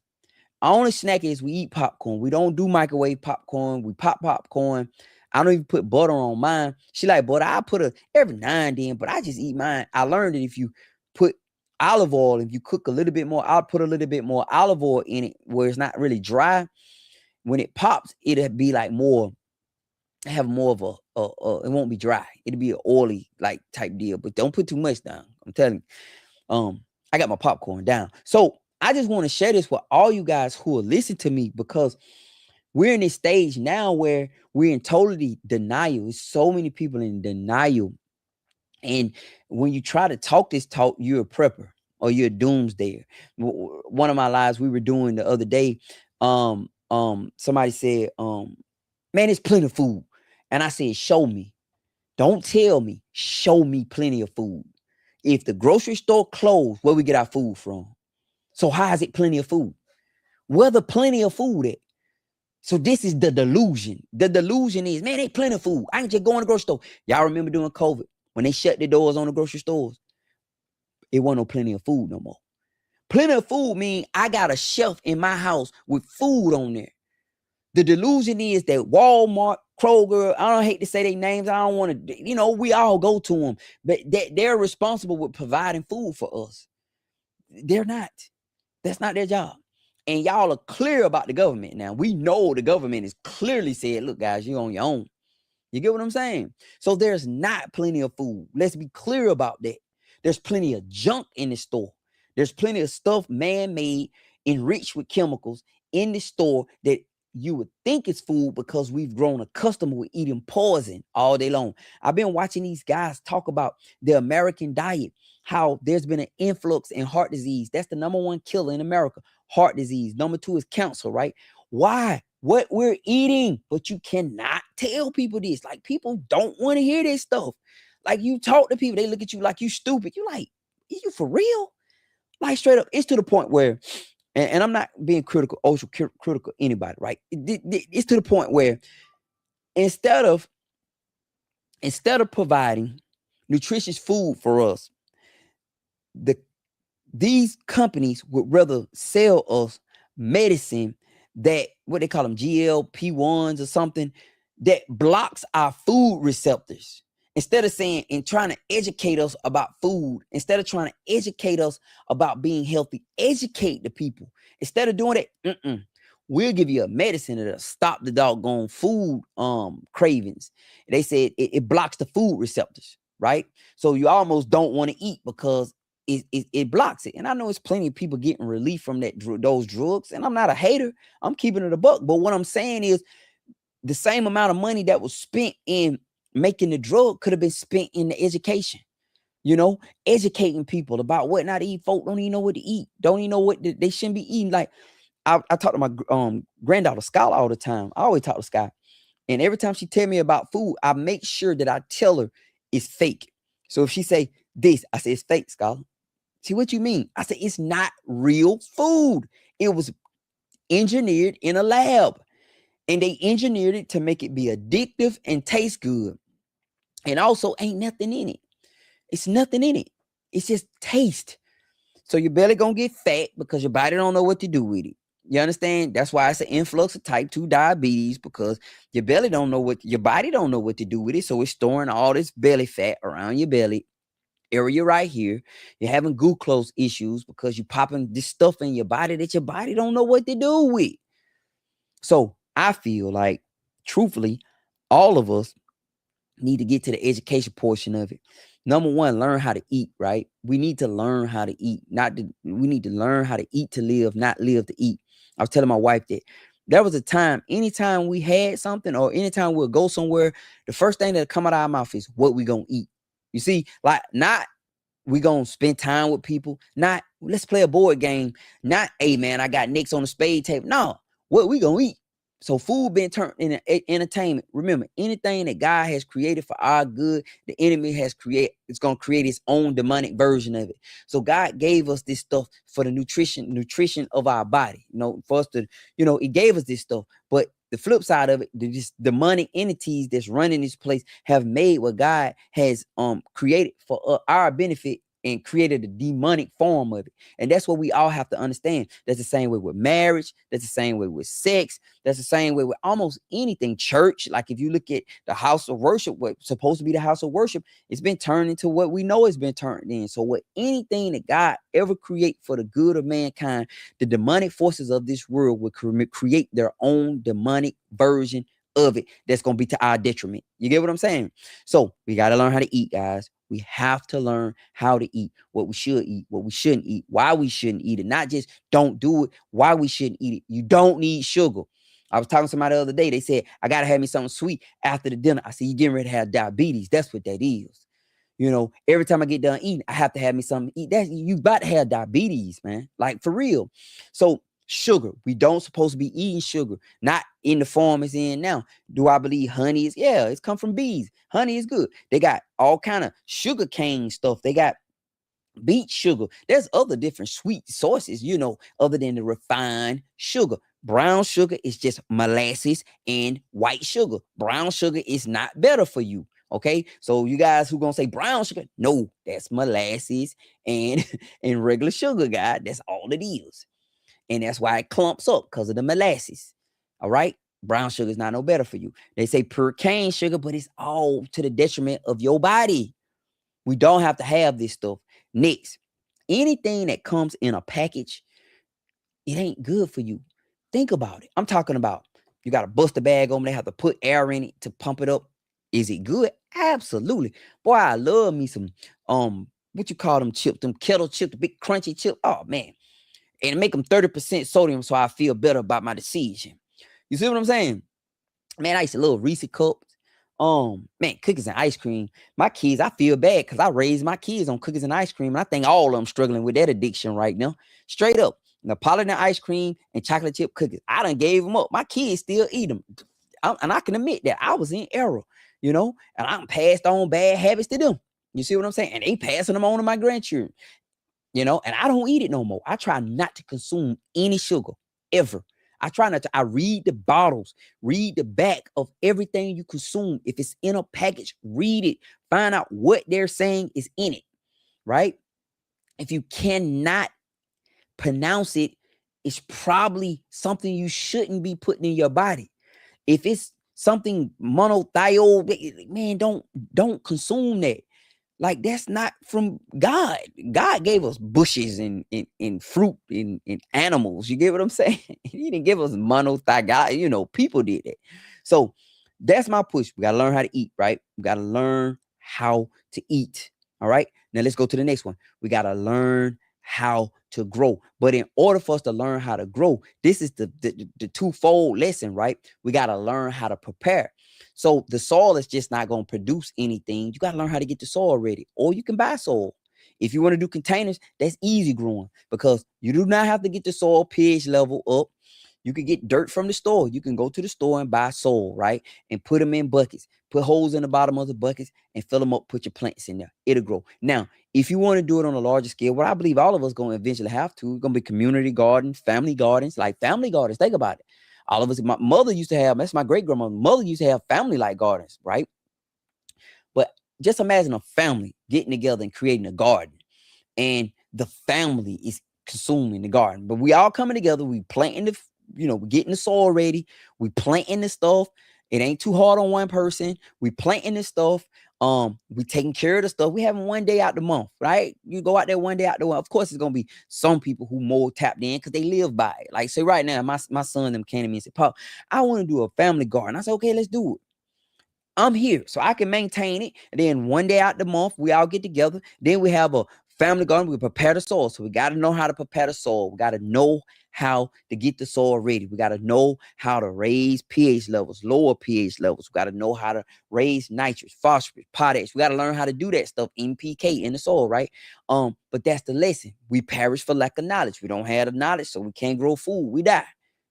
A: Our only snack is we eat popcorn. We don't do microwave popcorn. We pop popcorn. I don't even put butter on mine. She like butter. I put it every now and then, but I just eat mine. I learned that if you put olive oil, if you cook a little bit more, I'll put a little bit more olive oil in it where it's not really dry. When it pops, it'll be like have more of it won't be dry. It'll be an oily like type deal, but don't put too much down. I'm telling you. I got my popcorn down. So I just want to share this with all you guys who are listening to me, because we're in this stage now where we're in totally denial. There's so many people in denial. And when you try to talk this talk, you're a prepper or you're a doomsdayer. One of my lives we were doing the other day, somebody said, man, it's plenty of food. And I said, show me. Don't tell me. Show me plenty of food. If the grocery store closed, where we get our food from? So how is it plenty of food? Where the plenty of food at? So this is the delusion. The delusion is, man, ain't plenty of food. I can just go in the grocery store. Y'all remember during COVID when they shut the doors on the grocery stores? It wasn't no plenty of food no more. Plenty of food mean I got a shelf in my house with food on there. The delusion is that Walmart, Kroger, I don't hate to say their names. I don't want to, we all go to them, but they're responsible with providing food for us. They're not. That's not their job. And y'all are clear about the government. Now, we know the government has clearly said, look, guys, you're on your own. You get what I'm saying? So there's not plenty of food. Let's be clear about that. There's plenty of junk in the store. There's plenty of stuff man-made, enriched with chemicals in the store that you would think it's food, because we've grown accustomed with eating poison all day long. I've been watching these guys talk about the American diet, how there's been an influx in heart disease. That's the number one killer in America, heart disease. Number 2 is cancer, right? Why? What we're eating, but you cannot tell people this. Like, people don't want to hear this stuff. Like, you talk to people, they look at you like you stupid. You like, is you for real? Like, straight up, it's to the point where, and I'm not being critical, ultra critical anybody, right? It's to the point where instead of providing nutritious food for us, these companies would rather sell us medicine that, what they call them, GLP-1s or something, that blocks our food receptors. Instead of saying and trying to educate us about food, instead of trying to educate us about being healthy, educate the people. Instead of doing it, we'll give you a medicine that'll stop the doggone food cravings. They said it blocks the food receptors, right? So you almost don't want to eat because it blocks it. And I know it's plenty of people getting relief from those drugs. And I'm not a hater. I'm keeping it a buck. But what I'm saying is, the same amount of money that was spent in making the drug could have been spent in the education. Educating people about what not to eat. Folk don't even know what to eat. Don't even know what they shouldn't be eating. Like, I talk to my granddaughter Skylar all the time. I always talk to Sky. And every time she tell me about food, I make sure that I tell her it's fake. So if she say this, I say it's fake, Skylar. See, what you mean? I said, it's not real food. It was engineered in a lab. And they engineered it to make it be addictive and taste good. And also ain't nothing in it. It's nothing in it. It's just taste. So your belly gonna get fat because your body don't know what to do with it. You understand? That's why it's an influx of type 2 diabetes, because your body don't know what to do with it. So it's storing all this belly fat around your belly area right here. You're having glucose issues because you're popping this stuff in your body that your body don't know what to do with. So I feel like, truthfully, all of us need to get to the education portion of it. Number one, learn how to eat, right? We need to learn how to eat. We need to learn how to eat to live, not live to eat. I was telling my wife that there was a time, anytime we had something or anytime we'll go somewhere, the first thing that come out of our mouth is what we gonna eat. You see, like, not we gonna spend time with people, not let's play a board game, not, hey man, I got Knicks on the spade table. No, what we gonna eat? So food been turned into entertainment. Remember, anything that God has created for our good, the enemy has created, it's going to create its own demonic version of it. So God gave us this stuff for the nutrition of our body, for us to, it gave us this stuff. But the flip side of it, the demonic entities that's running this place have made what God has created for our benefit and created a demonic form of it. And that's what we all have to understand. That's the same way with marriage. That's the same way with sex. That's the same way with almost anything. Church, like if you look at the house of worship, what's supposed to be the house of worship, it's been turned into what we know it's been turned in. So what anything that God ever create for the good of mankind, the demonic forces of this world will create their own demonic version of it that's going to be to our detriment. You get what I'm saying? So we got to learn how to eat, guys. We have to learn how to eat, what we should eat, what we shouldn't eat, why we shouldn't eat it, not just don't do it, why we shouldn't eat it. You don't need sugar. I was talking to somebody the other day. They said, I got to have me something sweet after the dinner. I said, you getting ready to have diabetes. That's what that is. Every time I get done eating, I have to have me something to eat. You about to have diabetes, man. Like, for real. So sugar, we don't supposed to be eating sugar, not in the form it's in now. Do I believe honey is? Yeah, it's come from bees. Honey is good. They got all kind of sugar cane stuff. They got beet sugar. There's other different sweet sources, other than the refined sugar. Brown sugar is just molasses and white sugar. Brown sugar is not better for you. Okay, so you guys who gonna say brown sugar, no, that's molasses and regular sugar, guy. That's all it is. And that's why it clumps up, because of the molasses. All right. Brown sugar is not no better for you. They say pure cane sugar, but it's all to the detriment of your body. We don't have to have this stuff. Next, anything that comes in a package, it ain't good for you. Think about it. I'm talking about, you got to bust the bag on. They have to put air in it to pump it up. Is it good? Absolutely. Boy, I love me some, what you call them chips, them kettle chips, the big crunchy chip. Oh, man. And make them 30% sodium so I feel better about my decision. You see what I'm saying? Man, I used to love Reese cups. Man, cookies and ice cream. My kids, I feel bad because I raised my kids on cookies and ice cream. And I think all of them struggling with that addiction right now. Straight up. Napoleon ice cream and chocolate chip cookies. I done gave them up. My kids still eat them. And I can admit that I was in error, and I'm passed on bad habits to them. You see what I'm saying? And they passing them on to my grandchildren, and I don't eat it no more. I try not to consume any sugar ever. I try not to. I read the bottles, read the back of everything you consume. If it's in a package, read it. Find out what they're saying is in it, right? If you cannot pronounce it, it's probably something you shouldn't be putting in your body. If it's something monothiol, man, don't consume that. Like, that's not from God. God gave us bushes and fruit and animals. You get what I'm saying? He didn't give us monothiol. People did it. So that's my push. We got to learn how to eat, right? We got to learn how to eat. All right. Now let's go to the next one. We got to learn how to grow. But in order for us to learn how to grow, this is the twofold lesson, right? We got to learn how to prepare. So the soil is just not going to produce anything. You got to learn how to get the soil ready, or you can buy soil. If you want to do containers, that's easy growing, because you do not have to get the soil pH level up. You can get dirt from the store. You can go to the store and buy soil, right? And put them in buckets. Put holes in the bottom of the buckets and fill them up. Put your plants in there. It'll grow. Now, if you want to do it on a larger scale, what I believe all of us going to eventually have to, going to be community gardens, family gardens, like family gardens. Think about it. All of us, my mother used to have, that's my great grandmother, mother used to have family-like gardens, right? But just imagine a family getting together and creating a garden, and the family is consuming the garden. But we all coming together, we planting we're getting the soil ready, we planting the stuff. It ain't too hard on one person. We planting this stuff. We taking care of the stuff. We having one day out the month, right? You go out there one day out the month. Of course, it's gonna be some people who more tapped in because they live by it. Like, say right now, my son them came to me and said, "Pop, I want to do a family garden." I said, "Okay, let's do it. I'm here, so I can maintain it." And then one day out the month, we all get together. Then we have a family garden. We prepare the soil. So we got to know how to prepare the soil. We got to know how to get the soil ready. We got to know how to raise pH levels, lower pH levels. We got to know how to raise nitrate, phosphorus, potash. We got to learn how to do that stuff, NPK in the soil, right? But that's the lesson. We perish for lack of knowledge. We don't have the knowledge, so we can't grow food. We die.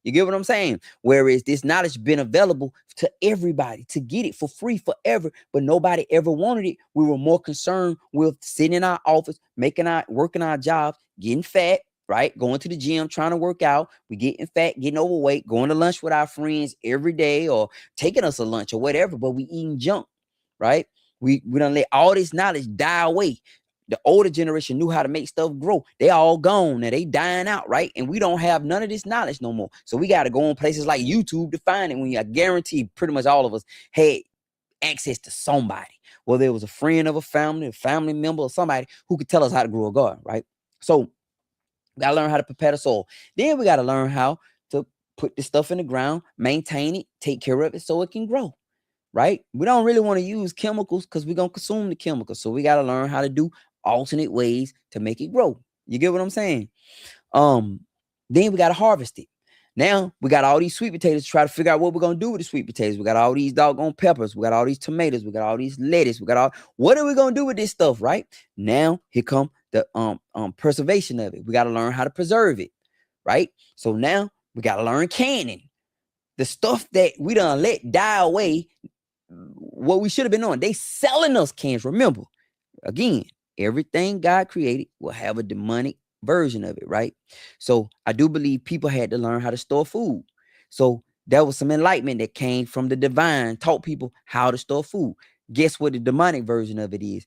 A: You get what I'm saying? Whereas this knowledge been available to everybody to get it for free forever, but nobody ever wanted it. We were more concerned with sitting in our office, working our jobs, getting fat, right? Going to the gym, trying to work out. We getting fat, getting overweight, going to lunch with our friends every day, or taking us a lunch or whatever, but we eating junk, right? We done let all this knowledge die away. The older generation knew how to make stuff grow. They all gone. Now they dying out, right? And we don't have none of this knowledge no more. So we got to go on places like YouTube to find it. When I guarantee pretty much all of us had access to somebody, whether it was a friend of a family member, or somebody who could tell us how to grow a garden, right? So we got to learn how to prepare the soil. Then we got to learn how to put this stuff in the ground, maintain it, take care of it so it can grow, right? We don't really want to use chemicals because we're going to consume the chemicals. So we got to learn how to do alternate ways to make it grow. You get what I'm saying? Then we got to harvest it. Now we got all these sweet potatoes to try to figure out what we're going to do with the sweet potatoes. We got all these doggone peppers. We got all these tomatoes. We got all these lettuce. What are we going to do with this stuff, right? Now here come the preservation of it. We got to learn how to preserve it, right? So now we got to learn canning. The stuff that we done let die away, what we should have been doing. They selling us cans. Remember, again, everything God created will have a demonic version of it, right? So I do believe people had to learn how to store food. So there was some enlightenment that came from the divine, taught people how to store food. Guess what the demonic version of it is?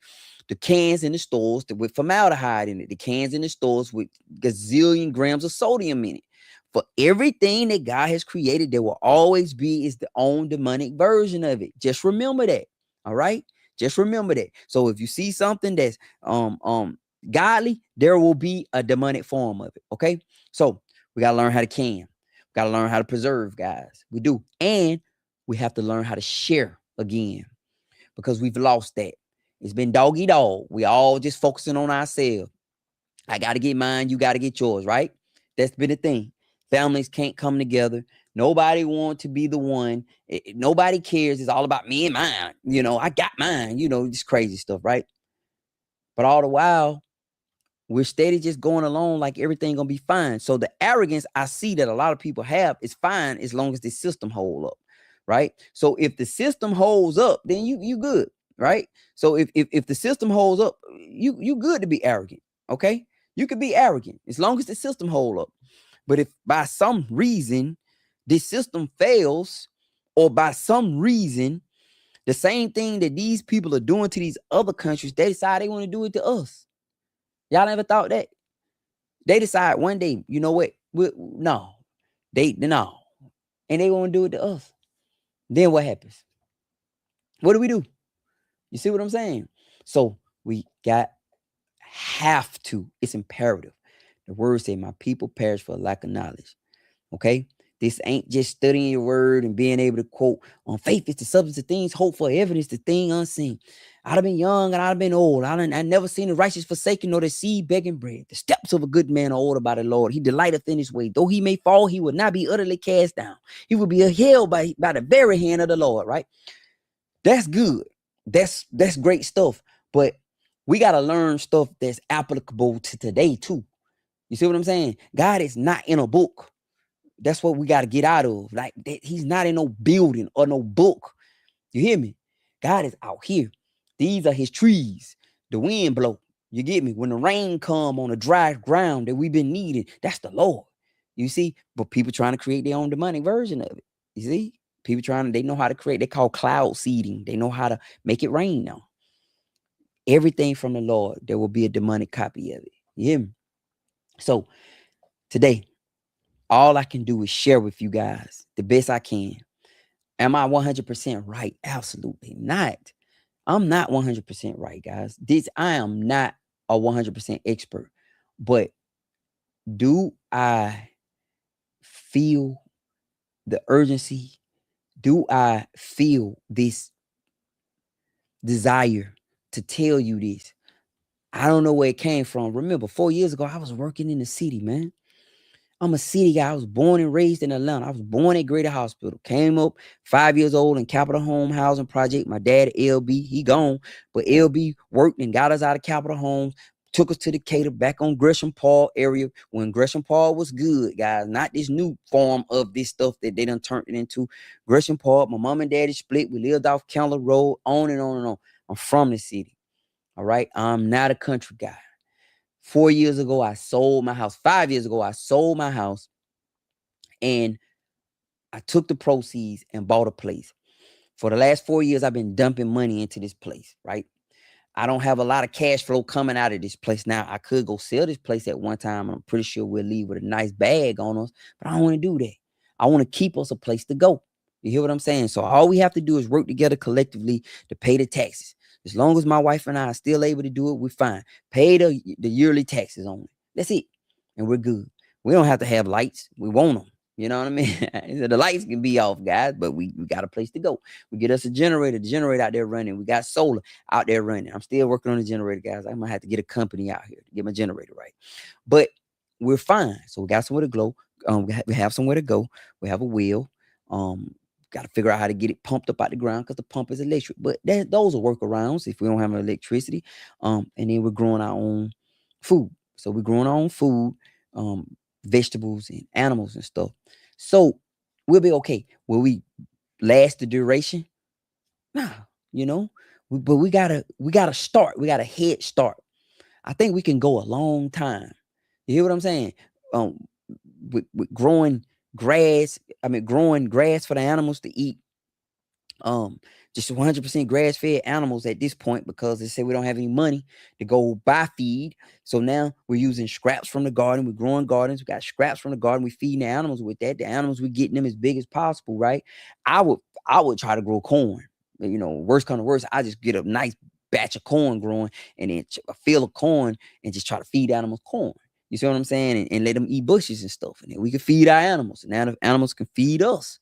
A: The cans in the stores with formaldehyde in it. The cans in the stores with gazillion grams of sodium in it. For everything that God has created, there will always be is the own demonic version of it. Just remember that. All right. Just remember that. So if you see something that's godly, there will be a demonic form of it. Okay. So we got to learn how to can. We got to learn how to preserve, guys. We do. And we have to learn how to share again, because we've lost that. It's been dog eat dog. We all just focusing on ourselves. I got to get mine. You got to get yours, right? That's been the thing. Families can't come together. Nobody wants to be the one. Nobody cares. It's all about me and mine. I got mine. This crazy stuff, right? But all the while, We're steady just going along like everything gonna be fine. So the arrogance I see that a lot of people have is fine as long as the system hold up, right? So if the system holds up, then you good, right? So if the system holds up, you good to be arrogant, okay? You could be arrogant as long as the system hold up. But if by some reason this system fails, or by some reason the same thing that these people are doing to these other countries, they decide they want to do it to us. Y'all never thought that? They decide one day, you know what? No, no, and they want to do it to us. Then what happens? What do? You see what I'm saying? So we have to. It's imperative. The word say, "My people perish for lack of knowledge." Okay. This ain't just studying your word and being able to quote on faith is the substance of things, hope for evidence, the thing unseen. I'd have been young and I'd have been old. I never seen the righteous forsaken nor the seed begging bread. The steps of a good man are ordered by the Lord. He delighteth in his way. Though he may fall, he will not be utterly cast down. He will be held by the very hand of the Lord, right? That's good. That's great stuff. But we got to learn stuff that's applicable to today too. You see what I'm saying? God is not in a book. That's what we got to get out of. Like he's not in no building or no book. You hear me? God is out here. These are his trees. The wind blow. You get me? When the rain come on the dry ground that we've been needing, that's the Lord. You see? But people trying to create their own demonic version of it. You see? People they know how to create. They call cloud seeding. They know how to make it rain now. Everything from the Lord, there will be a demonic copy of it. You hear me? So today, all I can do is share with you guys the best I can. Am I 100% right? Absolutely not. I'm not 100% right, guys. I am not a 100% expert. But do I feel the urgency? Do I feel this desire to tell you this? I don't know where it came from. Remember, 4 years ago, I was working in the city, man. I'm a city guy. I was born and raised in Atlanta. I was born at Greater Hospital. Came up 5 years old in Capitol Home Housing Project. My dad, LB, he gone. But LB worked and got us out of Capitol Homes. Took us to Decatur, back on Gresham Park area when Gresham Park was good, guys. Not this new form of this stuff that they done turned it into. Gresham Park, my mom and daddy split. We lived off Candler Road, on and on and on. I'm from the city. All right. I'm not a country guy. 4 years ago, I sold my house. 5 years ago, I sold my house and I took the proceeds and bought a place. For the last 4 years, I've been dumping money into this place, right? I don't have a lot of cash flow coming out of this place. Now, I could go sell this place at one time. I'm pretty sure we'll leave with a nice bag on us, but I don't want to do that. I want to keep us a place to go. You hear what I'm saying? So all we have to do is work together collectively to pay the taxes. As long as my wife and I are still able to do it, we're fine. Pay the yearly taxes on it. That's it. And we're good. We don't have to have lights. We want them. You know what I mean? The lights can be off, guys, but we got a place to go. We get us a generator, the generator out there running. We got solar out there running. I'm still working on the generator, guys. I might have to get a company out here to get my generator right. But we're fine. So we got somewhere to go. We have somewhere to go. We have a wheel. Got to figure out how to get it pumped up out the ground because the pump is electric. But those are workarounds if we don't have electricity. And then we're growing our own food. So we're growing our own food, vegetables and animals and stuff. So we'll be okay. Will we last the duration? Nah, you know. But we gotta start. We got a head start. I think we can go a long time. You hear what I'm saying? With growing grass. Growing grass for the animals to eat. Just 100% grass-fed animals at this point because they say we don't have any money to go buy feed. So now we're using scraps from the garden. We're growing gardens. We got scraps from the garden. We're feeding the animals with that. The animals, we're getting them as big as possible, right? I would try to grow corn. You know, worst come to worst, I just get a nice batch of corn growing and then a field of corn and just try to feed animals corn. You see what I'm saying? And let them eat bushes and stuff. And then we can feed our animals. And now the animals can feed us.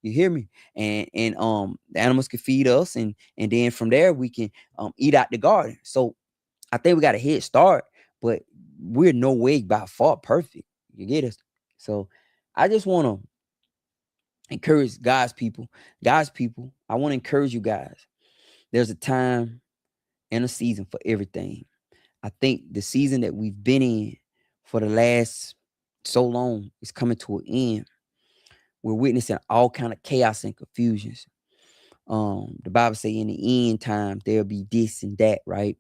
A: You hear me? And the animals can feed us, and then from there we can eat out the garden. So I think we got a head start, but we're no way by far perfect. You get us? So I just want to encourage God's people. I want to encourage you guys. There's a time and a season for everything. I think the season that we've been in for the last so long is coming to an end. We're witnessing all kind of chaos and confusions. The Bible say in the end times there'll be this and that, right?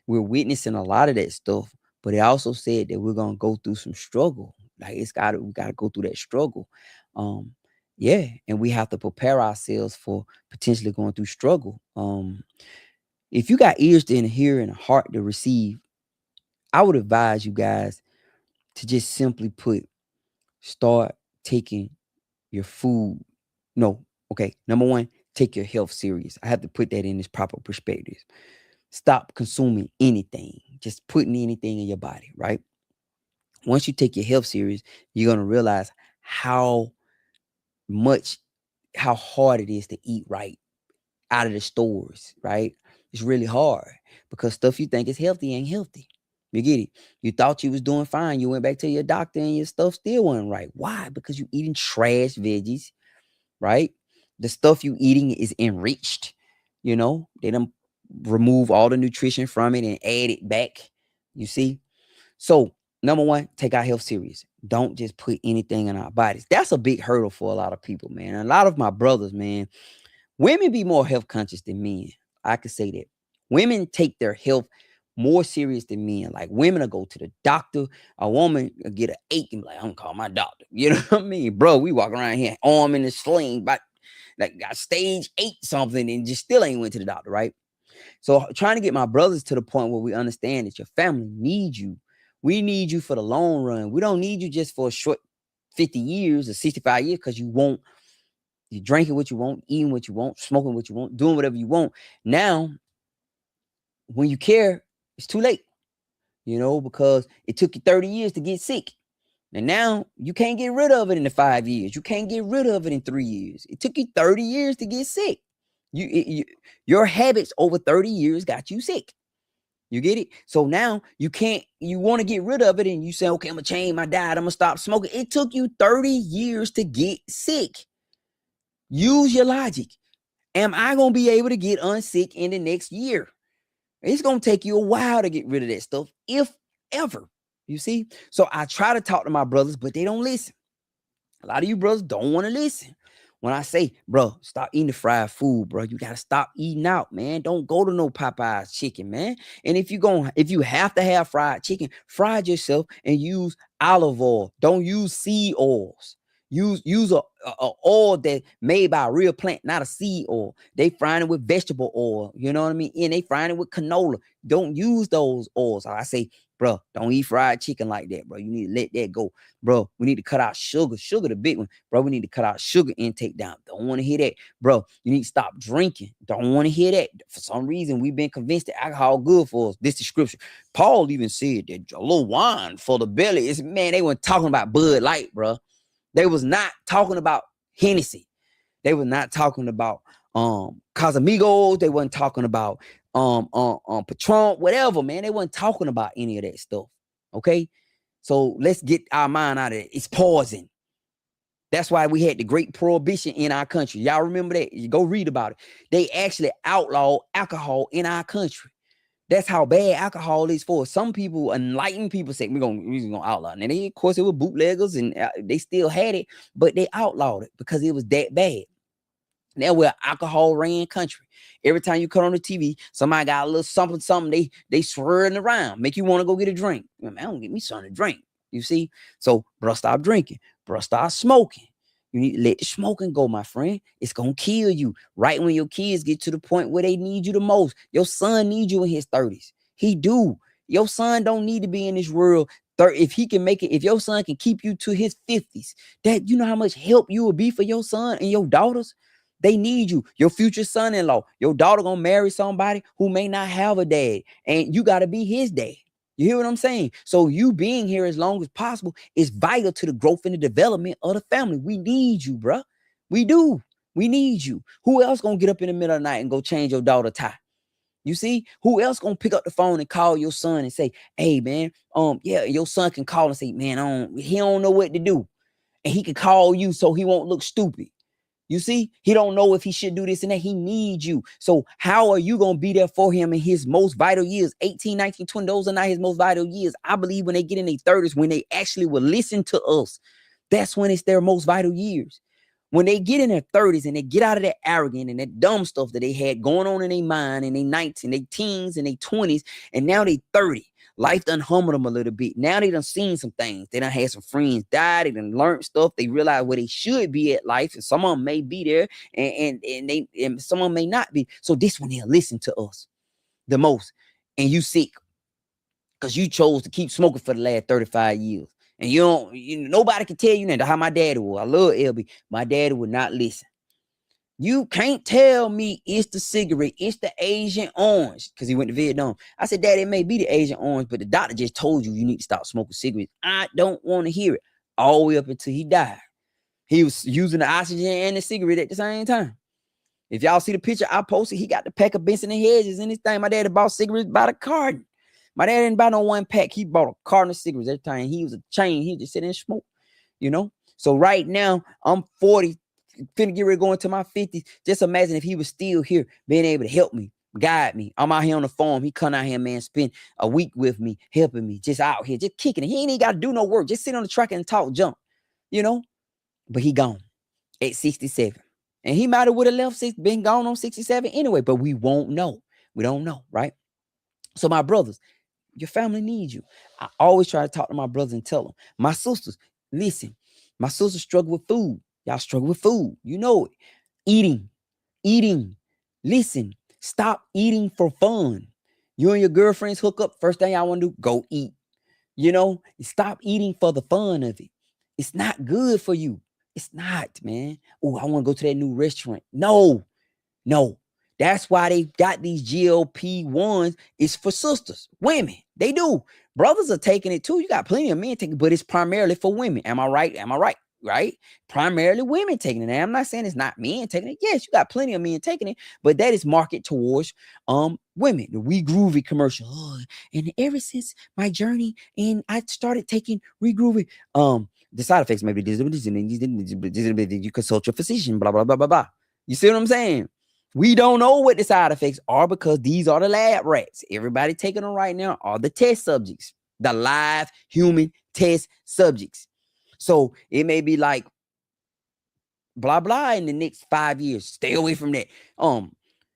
A: We're witnessing a lot of that stuff, but it also said that we're gonna go through some struggle. Like we gotta go through that struggle. Um, yeah, and we have to prepare ourselves for potentially going through struggle. If you got ears to hear and a heart to receive, I would advise you guys to just simply start taking your food. No, okay. Number one, take your health serious. I have to put that in its proper perspective. Stop consuming anything, just putting anything in your body, right? Once you take your health serious, you're gonna realize how much how hard it is to eat right out of the stores, right? It's really hard because stuff you think is healthy ain't healthy. You get it? You thought you was doing fine. You went back to your doctor and your stuff still wasn't right. Why? Because you eating trash veggies, right? The stuff you eating is enriched. They don't remove all the nutrition from it and add it back. You see? So, number one, take our health serious. Don't just put anything in our bodies. That's a big hurdle for a lot of people, man. A lot of my brothers, man, women be more health conscious than men. I could say that. Women take their health more serious than men. Like women will go to the doctor. A woman will get an ache and be like, I'm gonna call my doctor. You know what I mean? Bro, we walk around here, arm in a sling, but like got stage 8 something and just still ain't went to the doctor, right? So trying to get my brothers to the point where we understand that your family needs you. We need you for the long run. We don't need you just for a short 50 years or 65 years because you're drinking what you want, eating what you want, smoking what you want, doing whatever you want. Now, when you care, it's too late, because it took you 30 years to get sick. And now you can't get rid of it in the 5 years. You can't get rid of it in 3 years. It took you 30 years to get sick. Your habits over 30 years got you sick. You get it? So now you want to get rid of it and you say, okay, I'm going to change my diet. I'm going to stop smoking. It took you 30 years to get sick. Use your logic. Am I going to be able to get unsick in the next year? It's going to take you a while to get rid of that stuff, if ever. You see? So I try to talk to my brothers, but they don't listen. A lot of you brothers don't want to listen. When I say, bro, stop eating the fried food, bro. You got to stop eating out, man. Don't go to no Popeyes chicken, man. And if you have to have fried chicken, fry it yourself and use olive oil. Don't use seed oils. Use a oil that made by a real plant, not a seed oil. They frying it with vegetable oil. You know what I mean? And they frying it with canola. Don't use those oils. I say, bro, don't eat fried chicken like that, bro. You need to let that go. Bro, we need to cut out sugar. Sugar, the big one. Bro, we need to cut out sugar intake down. Don't want to hear that. Bro, you need to stop drinking. Don't want to hear that. For some reason, we've been convinced that alcohol good for us. This is scripture. Paul even said that a little wine for the belly. Man, they weren't talking about Bud Light, bro. They was not talking about Hennessy. They were not talking about Casamigos. They weren't talking about Patron, whatever, man. They weren't talking about any of that stuff. Okay. So let's get our mind out of it. It's poison. That's why we had the Great Prohibition in our country. Y'all remember that? You go read about it. They actually outlawed alcohol in our country. That's how bad alcohol is for us. Some people, enlightened people, say we're gonna outlaw it. And they, of course, it were bootleggers and they still had it, but they outlawed it because it was that bad. Now we're an alcohol ran country. Every time you cut on the TV, somebody got a little something, they swirling around, make you want to go get a drink. Man, don't get me something to drink. You see? So, bro, stop drinking. Bro, stop smoking. You need to let the smoking go, my friend. It's going to kill you. Right when your kids get to the point where they need you the most. Your son needs you in his 30s. He do. Your son don't need to be in this world. If he can make it, if your son can keep you to his 50s, that you know how much help you will be for your son and your daughters. They need you. Your future son-in-law, your daughter gonna marry somebody who may not have a dad, and you got to be his dad. You hear what I'm saying? So you being here as long as possible is vital to the growth and the development of the family. We need you, bro. We do. We need you. Who else gonna get up in the middle of the night and go change your daughter tie? You see, who else gonna pick up the phone and call your son and say, "Hey, man, yeah," your son can call and say, "Man, he don't know what to do," and he can call you so he won't look stupid. You see, he don't know if he should do this and that. He needs you. So how are you going to be there for him in his most vital years? 18, 19, 20, those are not his most vital years. I believe when they get in their 30s, when they actually will listen to us, that's when it's their most vital years. When they get in their 30s and they get out of that arrogant and that dumb stuff that they had going on in their mind in their 19, their teens and their 20s, and now they 30. Life done humbled them a little bit. Now they done seen some things. They done had some friends die. They done learned stuff. They realize where they should be at life. And some of them may be there and some of them may not be. So this one they'll listen to us the most. And you sick because you chose to keep smoking for the last 35 years. And nobody can tell you that how my daddy was. I love LB. My daddy would not listen. You can't tell me it's the cigarette, it's the Agent Orange, because he went to Vietnam. I said, Daddy, it may be the Agent Orange, but the doctor just told you need to stop smoking cigarettes. I don't want to hear it. All the way up until he died. He was using the oxygen and the cigarette at the same time. If y'all see the picture I posted, he got the pack of Benson and Hedges in his thing. My daddy bought cigarettes by the carton. My dad didn't buy no one pack. He bought a carton of cigarettes every time. He was a chain. He just sit and smoke, So right now, I'm 40. Finna get ready to go into my 50s. Just imagine if he was still here, being able to help me, guide me. I'm out here on the farm. He come out here, man, spend a week with me, helping me, just out here, just kicking it. He ain't even got to do no work. Just sit on the truck and talk junk, But he gone at 67. And he might have would have left, been gone on 67 anyway, but we won't know. We don't know, right? So my brothers, your family needs you. I always try to talk to my brothers and tell them. My sisters, listen, my sisters struggle with food. Y'all struggle with food. You know it. Eating. Listen, stop eating for fun. You and your girlfriends hook up. First thing y'all want to do, go eat. Stop eating for the fun of it. It's not good for you. It's not, man. Oh, I want to go to that new restaurant. No. That's why they got these GLP-1s. It's for sisters, women. They do. Brothers are taking it too. You got plenty of men taking it, but it's primarily for women. Am I right? Right? Primarily women taking it. Now, I'm not saying it's not men taking it. Yes, you got plenty of men taking it, but that is marketed towards women. The We Groovy commercial. Oh, and ever since my journey, and I started taking We Groovy, the side effects may be you consult your physician, blah, blah, blah, blah, blah. You see what I'm saying? We don't know what the side effects are because these are the lab rats. Everybody taking them right now are the test subjects, the live human test subjects. So it may be like blah, blah in the next 5 years. Stay away from that.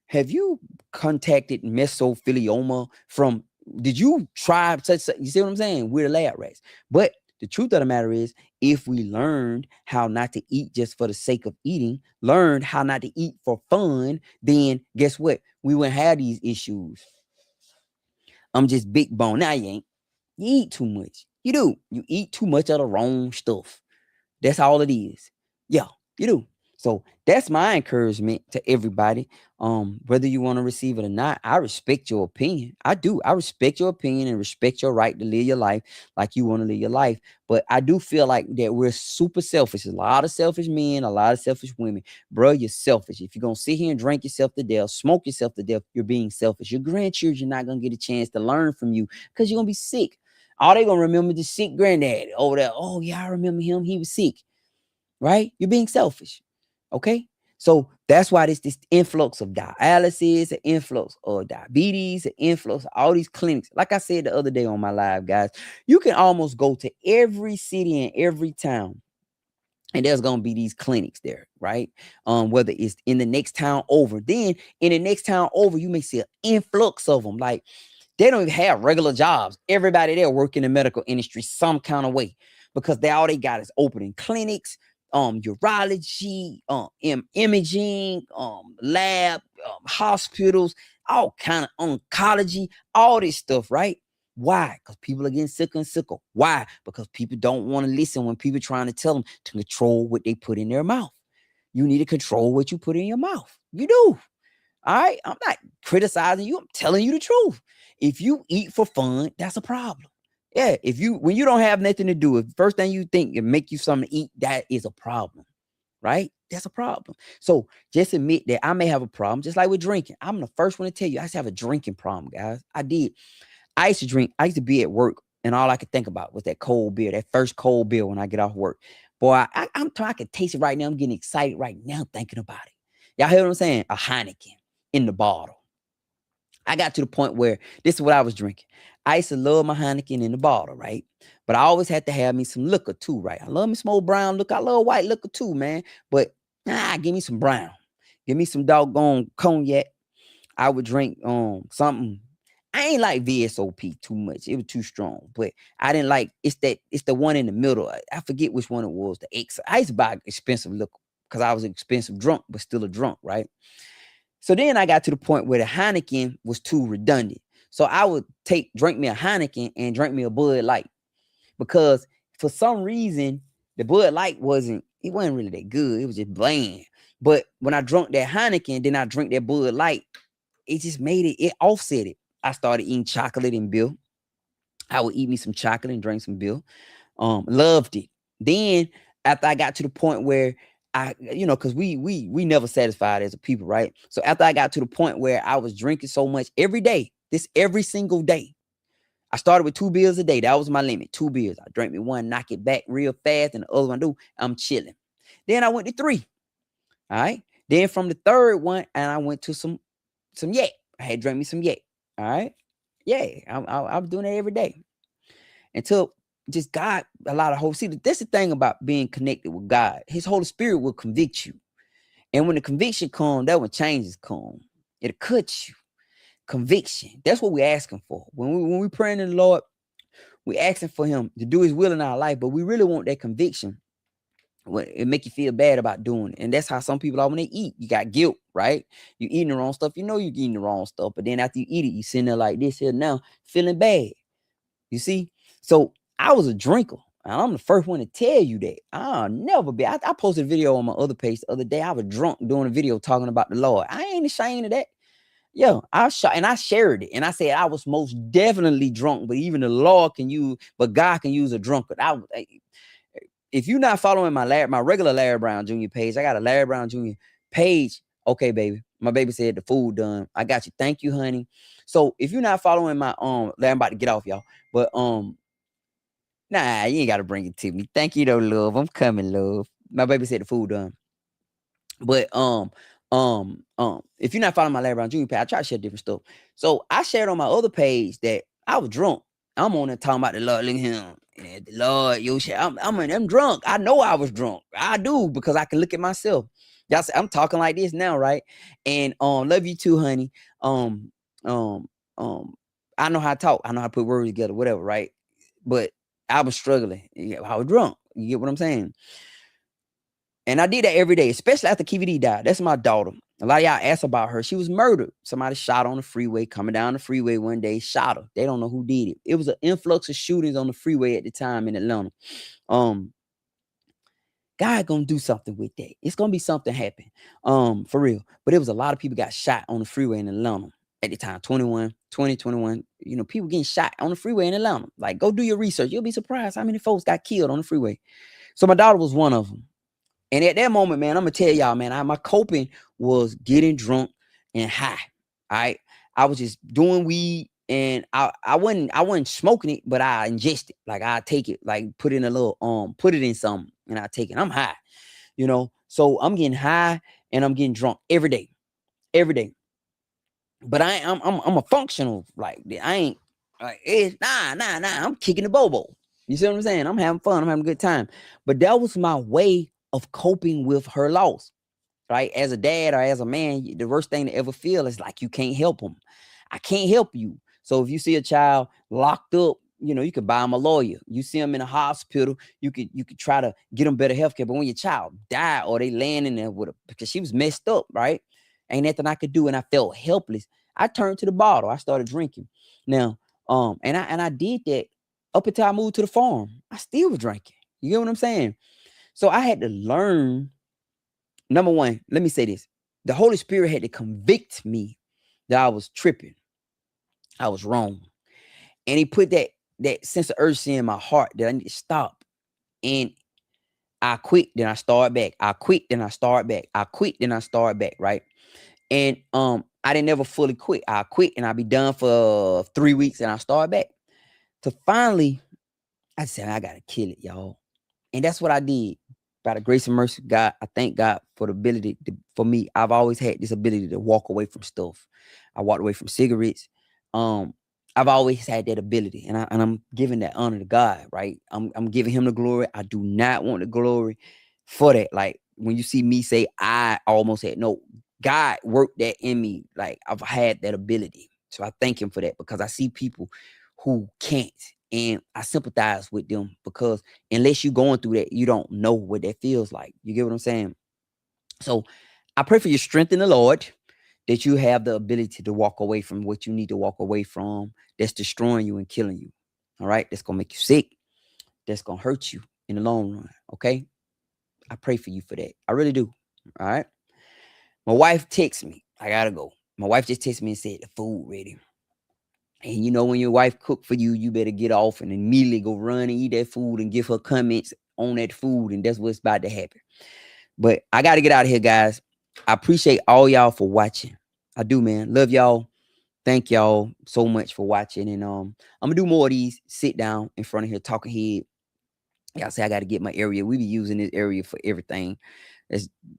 A: Have you contacted mesothelioma from, did you try such, you see what I'm saying? We're the lab rats. But the truth of the matter is, if we learned how not to eat just for the sake of eating, learned how not to eat for fun, then guess what? We wouldn't have these issues. I'm just big bone. Now you ain't. You eat too much. You do. You eat too much of the wrong stuff. That's all it is. Yeah, you do. So that's my encouragement to everybody. Whether you want to receive it or not, I respect your opinion. I do. I respect your opinion and respect your right to live your life like you want to live your life. But I do feel like that we're super selfish. There's a lot of selfish men, a lot of selfish women. Bro, you're selfish. If you're going to sit here and drink yourself to death, smoke yourself to death, you're being selfish. Your grandchildren are not going to get a chance to learn from you because you're going to be sick. All they're going to remember the sick granddad over there. Oh, yeah, I remember him. He was sick. Right? You're being selfish. Okay. So that's why this influx of dialysis, an influx of diabetes, an influx of all these clinics. Like I said the other day on my live, guys, you can almost go to every city and every town, and there's gonna be these clinics there, right? Whether it's in the next town over, then in the next town over, you may see an influx of them. Like they don't even have regular jobs. Everybody there work in the medical industry some kind of way because all they got is opening clinics, urology, imaging, lab, hospitals, all kind of oncology, all this stuff, right? Why? Because people are getting sicker and sicker. Why? Because people don't want to listen when people trying to tell them to control what they put in their mouth. You need to control what you put in your mouth. You do. All right. I'm not criticizing you. I'm telling you the truth. If you eat for fun, that's a problem. Yeah, when you don't have nothing to do, if the first thing you think and make you something to eat, that is a problem, right? That's a problem. So just admit that I may have a problem, just like with drinking. I'm the first one to tell you I used to have a drinking problem, guys. I did. I used to drink. I used to be at work, and all I could think about was that cold beer, that first cold beer when I get off work. Boy, I'm trying to taste it right now. I'm getting excited right now thinking about it. Y'all hear what I'm saying? A Heineken in the bottle. I got to the point where this is what I was drinking. I used to love my Heineken in the bottle, right? But I always had to have me some liquor too, right? I love me some old brown liquor. I love white liquor too, man. But give me some brown. Give me some doggone cognac. I would drink something. I ain't like VSOP too much. It was too strong. But I didn't like it's the one in the middle. I forget which one it was. The X. I used to buy expensive liquor because I was an expensive drunk, but still a drunk, right? So then I got to the point where the Heineken was too redundant. So I would drink me a Heineken and drink me a Bud Light because for some reason the Bud Light wasn't really that good. It was just bland. But when I drank that Heineken, then I drink that Bud Light, it just made it offset it. I started eating chocolate and beer. I would eat me some chocolate and drink some beer. Loved it. Then after I got to the point where because we never satisfied as a people, right? So after I got to the point where I was drinking so much every day, every single day, I started with 2 beers a day. That was my limit. 2 beers. I drank me one, knock it back real fast, and the other one I'm chilling. Then I went to 3. All right. Then from the third one, and I went to some yak. I had drank me some yak. All right. Yeah, I was doing that every day until just God allowed the Holy Spirit. That's the thing about being connected with God. His Holy Spirit will convict you. And when the conviction comes, that's when changes come. It'll cut you. Conviction. That's what we're asking for. When we praying to the Lord, we're asking for him to do his will in our life, but we really want that conviction. It make you feel bad about doing it. And that's how some people are when they eat. You got guilt, right? You're eating the wrong stuff. You know you're eating the wrong stuff. But then after you eat it, you sitting there like this here now, feeling bad. You see? So I was a drinker. And I'm the first one to tell you that. I'll never be. I posted a video on my other page the other day. I was drunk doing a video talking about the Lord. I ain't ashamed of that. Yeah, I shared it. And I said I was most definitely drunk, but even the Lord can use, but God can use a drunkard. If you're not following my regular Larry Brown Jr. page, I got a Larry Brown Jr. page. Okay, baby. My baby said the food done. I got you. Thank you, honey. So if you're not following my I'm about to get off, y'all. But nah, you ain't gotta bring it to me. Thank you though, love. I'm coming, love. My baby said the food done. But if you're not following my Larry Brown Jr. page, I try to share different stuff. So I shared on my other page that I was drunk. I'm on there talking about the Lord. Look at him. And the Lord, I'm drunk. I know I was drunk. I do because I can look at myself. Y'all say, I'm talking like this now, right? And love you too, honey. I know how to talk. I know how to put words together, whatever, right? But I was struggling. I was drunk. You get what I'm saying? And I did that every day, especially after KVD died. That's my daughter. A lot of y'all asked about her. She was murdered. Somebody shot on the freeway, coming down the freeway one day, shot her. They don't know who did it. It was an influx of shootings on the freeway at the time in Atlanta. God gonna do something with that. It's gonna be something happen. For real. But it was a lot of people got shot on the freeway in Atlanta at the time. 2021. You know, people getting shot on the freeway in Atlanta. Like, go do your research. You'll be surprised how many folks got killed on the freeway. So my daughter was one of them. And at that moment, man, I'm gonna tell y'all, man, my coping was getting drunk and high. All right. I was just doing weed and I wasn't smoking it, but I ingest it. Like I take it, like put it in a little put it in something and I take it. I'm high, you know. So I'm getting high and I'm getting drunk every day. Every day. But I'm a functional, like I ain't like it's nah. I'm kicking the bobo. You see what I'm saying? I'm having fun, I'm having a good time. But that was my way of coping with her loss, right? As a dad or as a man, the worst thing to ever feel is like you can't help them. I can't help you. So if you see a child locked up, you know, you could buy them a lawyer. You see them in a hospital, you could try to get them better health care. But when your child died or they laying in there with because she was messed up, right? Ain't nothing I could do, and I felt helpless. I turned to the bottle. I started drinking. Now, and I did that up until I moved to the farm. I still was drinking. You get what I'm saying? So I had to learn. Number one, let me say this. The Holy Spirit had to convict me that I was tripping. I was wrong. And he put that sense of urgency in my heart that I need to stop. And I quit, then I start back. I quit, then I start back. I quit, then I start back, right? And I didn't never fully quit. I quit and I'll be done for 3 weeks and I start back. So finally, I said, I gotta kill it, y'all. And that's what I did. By the grace and mercy of God, I thank God for the ability for me. I've always had this ability to walk away from stuff. I walked away from cigarettes. Um, I've always had that ability, and I'm giving that honor to God, right? I'm giving Him the glory. I do not want the glory for that. Like when you see me say, I almost had no. God worked that in me. Like I've had that ability, so I thank Him for that because I see people who can't, and I sympathize with them because unless you're going through that, you don't know what that feels like. You get what I'm saying? So I pray for your strength in the Lord, that you have the ability to walk away from what you need to walk away from that's destroying you and killing you. All right. That's going to make you sick. That's going to hurt you in the long run. Okay. I pray for you for that. I really do. All right. My wife texts me. I got to go. My wife just texted me and said, the food ready. And you know, when your wife cook for you, you better get off and immediately go run and eat that food and give her comments on that food. And that's what's about to happen. But I got to get out of here, guys. I appreciate all y'all for watching. I do, man. Love y'all. Thank y'all so much for watching. And I'm gonna do more of these. Sit down in front of here, talking head. Y'all say I got to get my area. We be using this area for everything.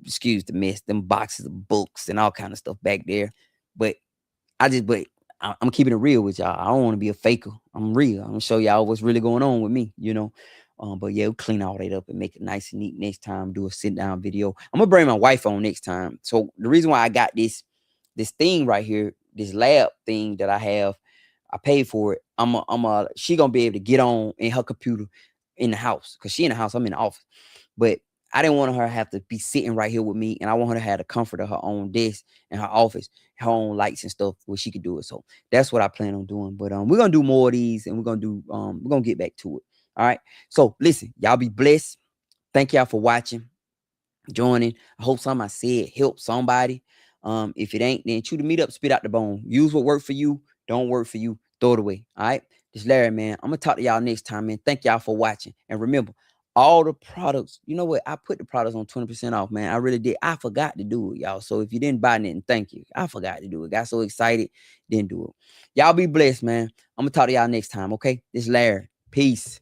A: Excuse the mess, them boxes of books and all kind of stuff back there. But I'm keeping it real with y'all. I don't want to be a faker. I'm real. I'm gonna show y'all what's really going on with me, you know. But yeah, we'll clean all that up and make it nice and neat next time. Do a sit down video. I'm gonna bring my wife on next time. So the reason why I got this thing right here, this lab thing that I have, I paid for it. She gonna be able to get on in her computer in the house because she in the house. I'm in the office, but I didn't want her to have to be sitting right here with me, and I want her to have the comfort of her own desk in her office, her own lights and stuff where she could do it. So that's what I plan on doing. But we're gonna do more of these, and we're gonna get back to it. All right. So listen, y'all be blessed. Thank y'all for watching, joining. I hope something I said helped somebody. If it ain't, then chew the meat up, spit out the bone. Use what worked for you. Don't work for you. Throw it away. All right. This Larry, man. I'm gonna talk to y'all next time, man. Thank y'all for watching. And remember, all the products, you know what? I put the products on 20% off, man. I really did. I forgot to do it, y'all. So if you didn't buy anything, thank you. I forgot to do it. Got so excited, didn't do it. Y'all be blessed, man. I'm gonna talk to y'all next time. Okay. This Larry. Peace.